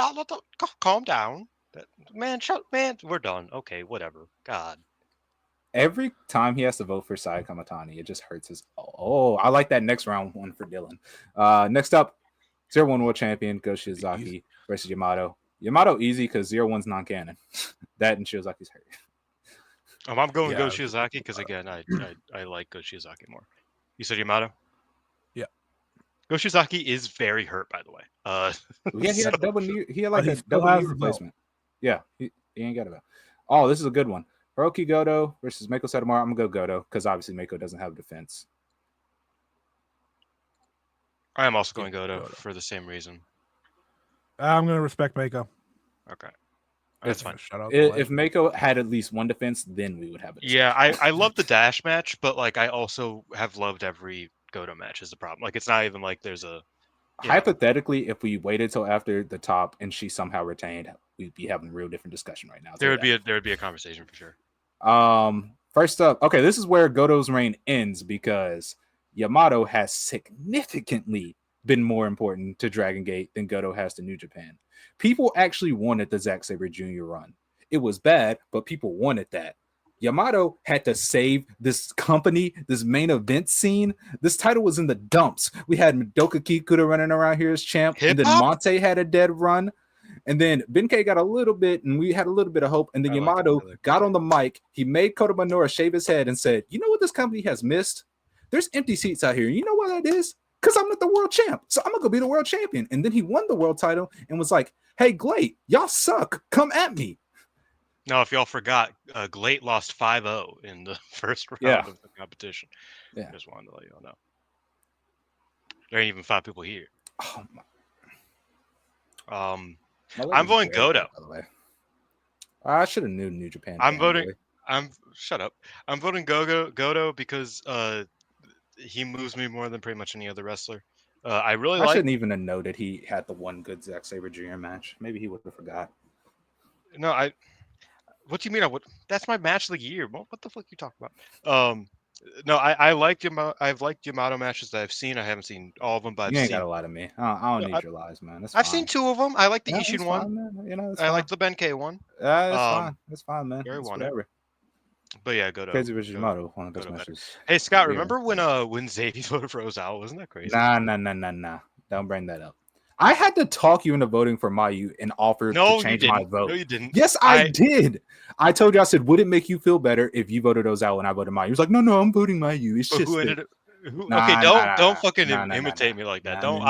Calm down. Man, man, we're done. Okay, whatever. God. Every time he has to vote for Saya Kamatani, it just hurts his. Oh, I like that next round one for Dylan. Next up, 0-1 world champion Go Shiozaki versus Yamato. Yamato easy because 0-1's non-canon. That and Shiozaki's hurt. I'm going Go Yeah. Shiozaki because again, I like Go Shiozaki more. You said Yamato? Yeah. Go Shiozaki is very hurt, by the way. Yeah, he had double knee. He had like But he a still double has knee the belt. replacement. Yeah, he ain't got a belt. Oh, this is a good one. Hiroki Goto versus Mako Satomura. I'm gonna go Goto because obviously Mako doesn't have defense. I am also going Goto for the same reason. I'm gonna respect Mako. Okay. That's fine. Shout out If Mako had at least one defense, then we would have a discussion. Yeah, I love the dash match, but like I also have loved every Goto match is the problem. Like it's not even like there's a hypothetically, if we waited till after the top and she somehow retained, we'd be having a real different discussion right now. There would be a conversation for sure. First up, okay, this is where Goto's reign ends because Yamato has significantly been more important to Dragon Gate than Goto has to New Japan. People actually wanted the Zack Sabre Jr. run. It was bad, but people wanted that. Yamato had to save this company, this main event scene. This title was in the dumps. We had Madoka Kikuta running around here as champ, and then Monte had a dead run. And then Benkei got a little bit, and we had a little bit of hope. And then Yamato got on the mic. He made Kota Minoura shave his head and said, "You know what this company has missed? There's empty seats out here. You know why that is? Because I'm not the world champ. So I'm going to go be the world champion." And then he won the world title and was like, "Hey, Glate, y'all suck. Come at me." No, if y'all forgot, Glate lost 5-0 in the first round of the competition. Yeah. Just wanted to let y'all know. There ain't even 5 people here. Oh, I'm voting Goto. By the way, I should have knew New Japan. Shut up. I'm voting Goto because he moves me more than pretty much any other wrestler. I shouldn't even have known that he had the one good Zack Sabre Jr. match. Maybe he would have forgot. No, what do you mean? That's my match of the year. What the fuck you talking about? No, I've liked Yamato matches that I've seen. I haven't seen all of them, but you I've ain't seen. Got a lot of me. I don't need your lies, man. I've seen 2 of them. I like the Ishin one. Fine, you know, I like the Benkei one. That's fine. That's fine, man. Very whatever. But yeah, Goto. Crazy versus Yamato, one of those matches. Hey Scott, remember when Xavier voted for Ozawa? Wasn't that crazy? Nah. Don't bring that up. I had to talk you into voting for Mayu and offered to change my vote. No, you didn't. Yes, I did. I told you, I said, would it make you feel better if you voted Ozawa and I voted Mayu? He was like, no, I'm voting Mayu. It's just don't fucking imitate me like that. I don't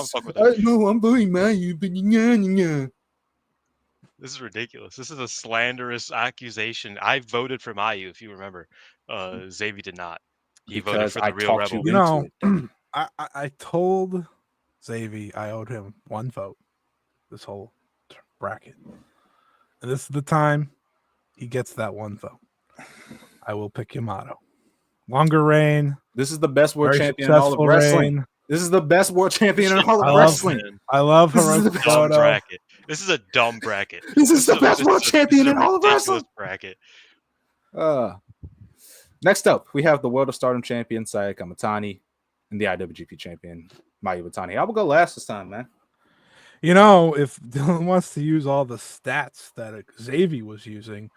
fuck with that. No, I'm voting Mayu, but This is ridiculous. This is a slanderous accusation. I voted for Mayu, if you remember. Xavier did not. He voted for the real rebel. You know, I told Xavier I owed him 1 vote this whole bracket. And this is the time he gets that 1 vote. I will pick Yamato. Longer reign. This is the best world champion in all of wrestling. Reign. This is the best world champion in all of wrestling. I love Hiroki Goto. Bracket. This is a dumb bracket. This is the best world champion in all of wrestling. Bracket. Next up, we have the World of Stardom champion Saya Kamatani and the IWGP champion Mayu Iwatani. I will go last this time, man. You know, if Dylan wants to use all the stats that Xavier was using,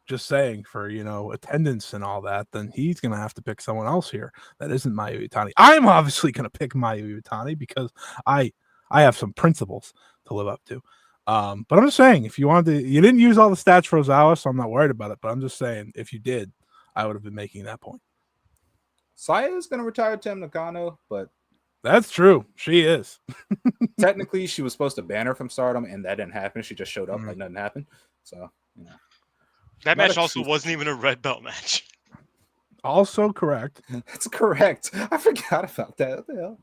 just saying for, attendance and all that, then he's going to have to pick someone else here that isn't Mayu Iwatani. I'm obviously going to pick Mayu Iwatani because I have some principles to live up to. But I'm just saying, if you wanted to, you didn't use all the stats for Ozawa, so I'm not worried about it. But I'm just saying, if you did, I would have been making that point. Saya is going to retire Tam Nakano, but that's true. She is. Technically, she was supposed to ban her from Stardom, and that didn't happen. She just showed up like nothing happened. So, that match also wasn't even a red belt match. Also correct. That's correct. I forgot about that. What the hell?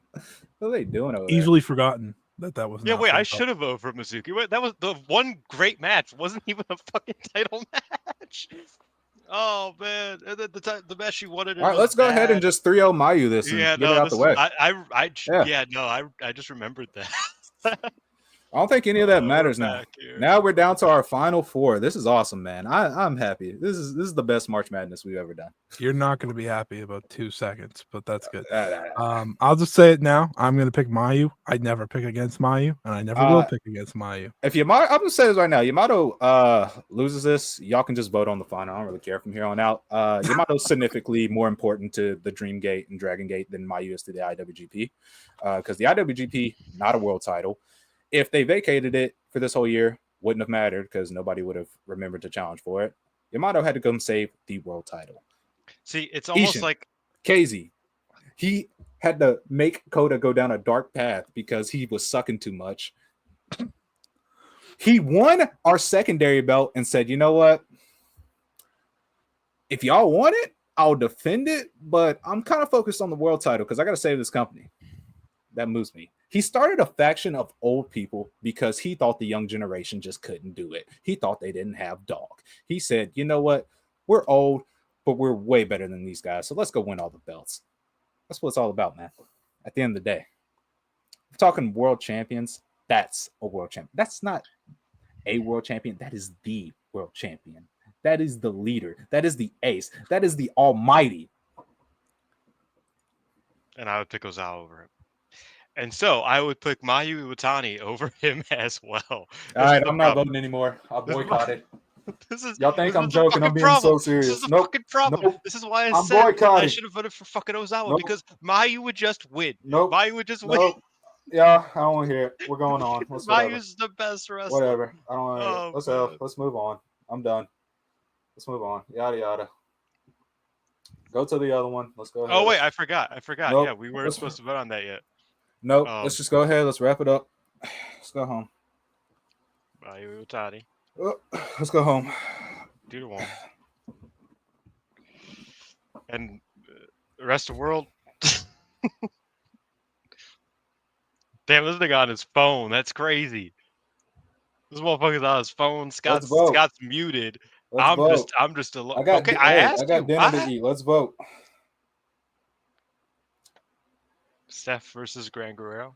What are they doing over there? Easily forgotten that was. Yeah, wait. I should have voted for Mizuki. Wait, that was the one great match. Wasn't even a fucking title match. Oh man, and then the match she wanted All it right, was let's go ahead and bad. just 3-0 Mayu this and Yeah, get it no, out the this is way. Yeah. yeah, no, I just remembered that. I don't think any of that We're matters now. back here. Now we're down to our final four. This is awesome, man. I'm happy. This is the best March Madness we've ever done. You're not going to be happy about 2 seconds, but that's good. I'll just say it now. I'm going to pick Mayu. I never pick against Mayu, and I never will pick against Mayu. If Yamato, I'm gonna say this right now. Yamato loses this, y'all can just vote on the final. I don't really care from here on out. Yamato's significantly more important to the Dream Gate and Dragon Gate than Mayu is to the IWGP. Because the IWGP, not a world title. If they vacated it for this whole year, wouldn't have mattered because nobody would have remembered to challenge for it. Yamato had to come save the world title. See, it's almost Ishin, like KZ. He had to make Kota go down a dark path because he was sucking too much. He won our secondary belt and said, you know what? If y'all want it, I'll defend it, but I'm kind of focused on the world title because I got to save this company. That moves me. He started a faction of old people because he thought the young generation just couldn't do it. He thought they didn't have dog. He said, you know what? We're old, but we're way better than these guys. So let's go win all the belts. That's what it's all about, man. At the end of the day, we're talking world champions. That's a world champion. That's not a world champion. That is the world champion. That is the leader. That is the ace. That is the almighty. And I would pick Ozawa over him. And so I would pick Mayu Iwatani over him as well. All right, I'm not voting anymore. I'll boycott it. Y'all think I'm joking? I'm being so serious. This is a fucking problem. Nope. This is why I'm said boycotting. I should have voted for fucking Ozawa because Mayu would just win. Nope. Mayu would just win. Yeah, I don't want to hear it. We're going on. Mayu's the best wrestler. Whatever. I don't want to hear it. Let's move on. I'm done. Let's move on. Yada yada. Go to the other one. Let's go ahead. Oh wait, I forgot. Nope. Yeah, we weren't supposed to vote on that yet. Nope. Let's just go ahead. Let's wrap it up. Let's go home. Mayu Iwatani. Let's go home. 2-1. And the rest of the world. Damn, this nigga on his phone. That's crazy. This motherfucker's on his phone. Scott's muted. I'm just alone. I asked I got dinner to eat. Let's vote. Steph versus Gran Guerrero.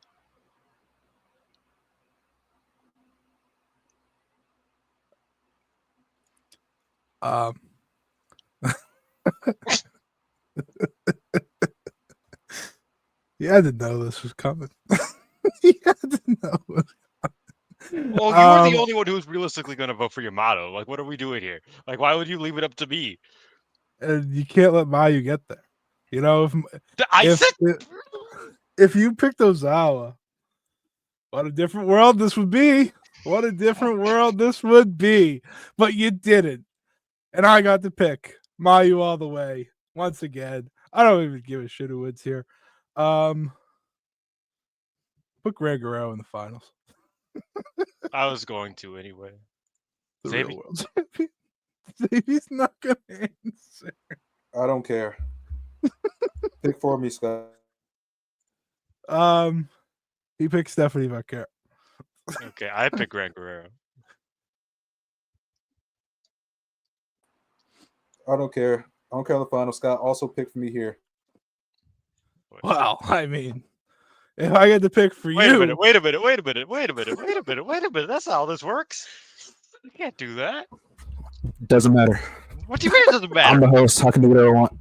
You had to know this was coming. You had to know. Well, you're the only one who's realistically going to vote for Yamato. Like, what are we doing here? Like, why would you leave it up to me? And you can't let Mayu get there. You know, if you picked Ozawa, what a different world this would be. What a different world this would be. But you didn't. And I got to pick Mayu all the way. Once again, I don't even give a shit who wins here. Put Gran Guerrero in the finals. I was going to anyway. Xavi? Xavi's not going to answer. I don't care. Pick for me, Scott. He picked Stephanie Vaquero. Okay, I picked Gran Guerrero. I don't care. I don't care the final. Scott also picked for me here. Well, I mean, if I get to pick for Wait you. Wait a minute. That's how this works. You can't do that. Doesn't matter. What do you mean it doesn't matter? I'm the host. I can do whatever I want.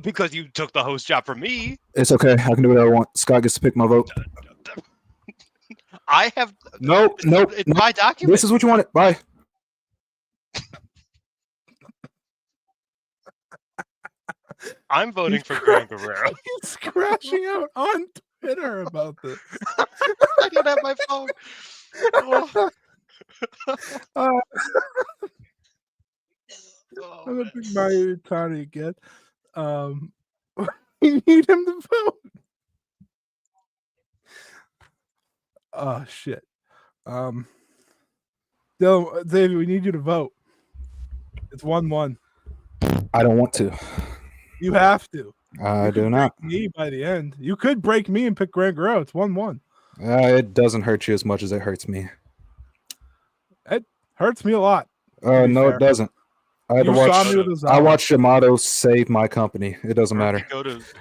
Because you took the host job from me. It's okay. I can do whatever I want. Scott gets to pick my vote. I have Nope. It's my document. This is what you wanted. Bye. I'm voting for Gran Guerrero. He's crashing out on Twitter about this. I don't have my phone. Oh. I'm gonna pick Mayu Iwatani again. You need him to vote. Oh shit. Dylan, Xavier, we need you to vote. It's 1-1. I don't want to. You have to. I do not. Me by the end. You could break me and pick Gran Guerrero. It's 1-1. It doesn't hurt you as much as it hurts me. It hurts me a lot. No, it doesn't. I had to You saw watch. me with I Ozawa. watched Yamato save my company. It doesn't matter.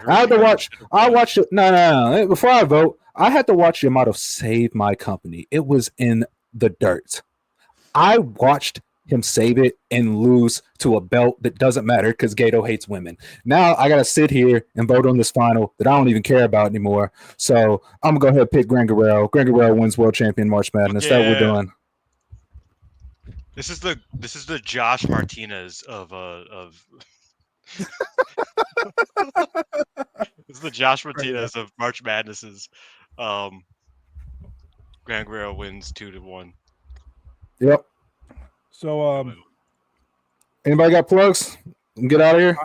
I had to watch. I watch. watched it. No. Before I vote, I had to watch Yamato save my company. It was in the dirt. I watched him save it and lose to a belt that doesn't matter because Gato hates women. Now I gotta sit here and vote on this final that I don't even care about anymore. So I'm gonna go ahead and pick Gran Guerrero. Gran Guerrero wins world champion March Madness. That we're doing. This is the Josh Martinez of this is the Josh Martinez of March Madnesses. Gran Guerrero wins 2-1. Yep. So Anybody got plugs? Get out of here.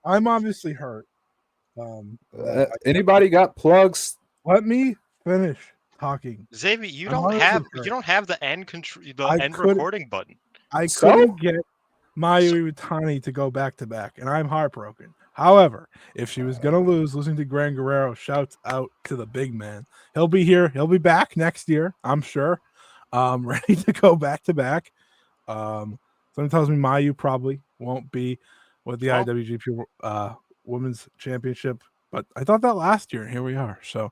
I'm obviously hurt. Anybody got plugs? Let me finish talking. Xavier, you I'm don't honestly have hurt. the end control, I end couldn't- recording button. I So? couldn't get Mayu Iwatani to go back to back, and I'm heartbroken. However, if she was gonna lose, losing to Gran Guerrero, shouts out to the big man. He'll be here. He'll be back next year, I'm sure. Ready to go back to back. Someone tells me Mayu probably won't be with the Well- IWGP Women's Championship, but I thought that last year, and here we are. So,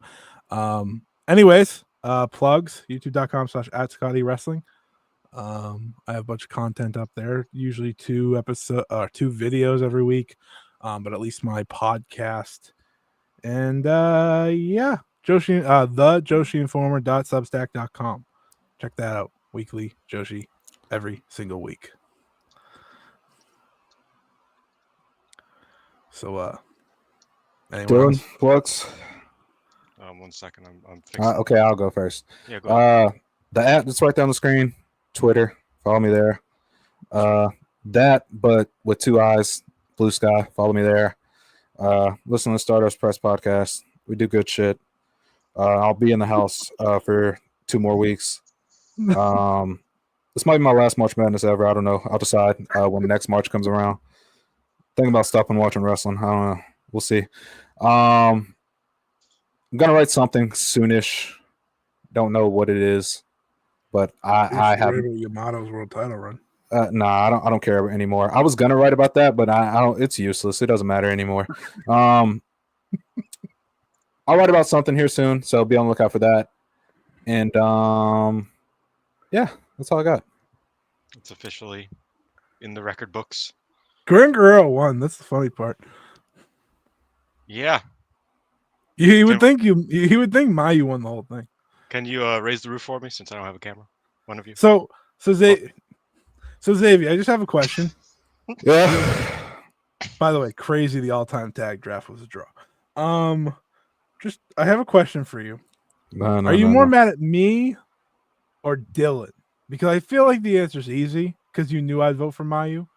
anyways, plugs youtube.com/@Scotty Wrestling. I have a bunch of content up there, usually 2 videos every week, but at least my podcast. And yeah, Joshi, the JoshiInformer.substack.com. Check that out. Weekly Joshi every single week. So anyone Dylan, else? plugs. 1 second, I'm fixing. Okay, I'll go first. Yeah, go ahead. The app that's right down the screen, Twitter. Follow me there. That, but with 2 eyes, Blue Sky. Follow me there. Listen to the Stardust Press podcast. We do good shit. I'll be in the house for 2 more weeks. This might be my last March Madness ever. I don't know. I'll decide when the next March comes around. Thinking about stopping watching wrestling. I don't know. We'll see. I'm gonna write something soonish. Don't know what it is, but I have Yamato's world title run. I don't care anymore. I was gonna write about that, but I don't. It's useless. It doesn't matter anymore. I'll write about something here soon, so be on the lookout for that. And yeah, that's all I got. It's officially in the record books. Gran Guerrero won. That's the funny part. Yeah. He would think Mayu won the whole thing. Can you raise the roof for me since I don't have a camera? One of you. So Xavier, I just have a question. Yeah. By the way, crazy. The all-time tag draft was a draw. Just I have a question for you. Are you more mad at me or Dylan? Because I feel like the answer is easy because you knew I'd vote for Mayu.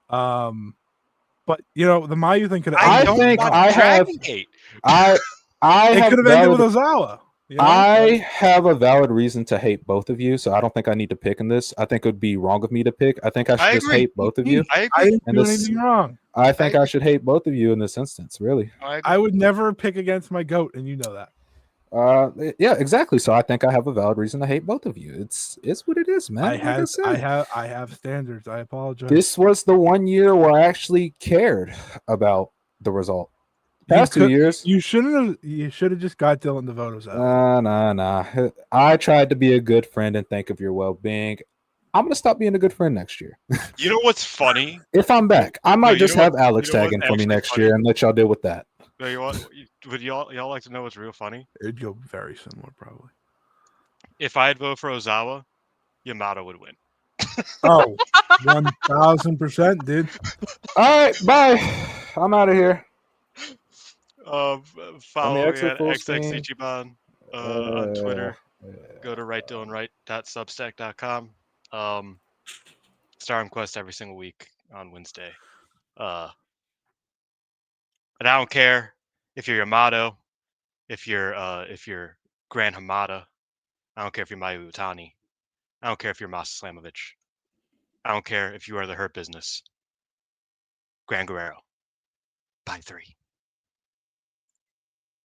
But you know the Mayu thing could. I think I have. I could have ended with Ozawa. You know? I have a valid reason to hate both of you, so I don't think I need to pick in this. I think it would be wrong of me to pick. I think I should just hate both of you. I didn't do anything wrong. I think I should hate both of you in this instance, really. I would never pick against my goat, and you know that. Yeah, exactly. So I think I have a valid reason to hate both of you. It's what it is, man. I have standards. I apologize. This was the 1 year where I actually cared about the result. Past 2 years, you should have just got Dylan to vote us out. Nah. I tried to be a good friend and think of your well-being. I'm gonna stop being a good friend next year. You know what's funny? If I'm back, I might just have Alex tagging for me next year and let y'all deal with that. No, you want? Would y'all like to know what's real funny? It'd go very similar, probably. If I had voted for Ozawa, Yamato would win. Oh, 1,000%, dude. All right, bye. I'm out of here. Follow me at XXIchiban on Twitter. Go to writedylanwrite.substack.com. Star Quest every single week on Wednesday. And I don't care if you're Yamato, if you're Gran Hamada. I don't care if you're Mayu Utani. I don't care if you're Masa Slamovich. I don't care if you are the Hurt Business. Gran Guerrero. By 3.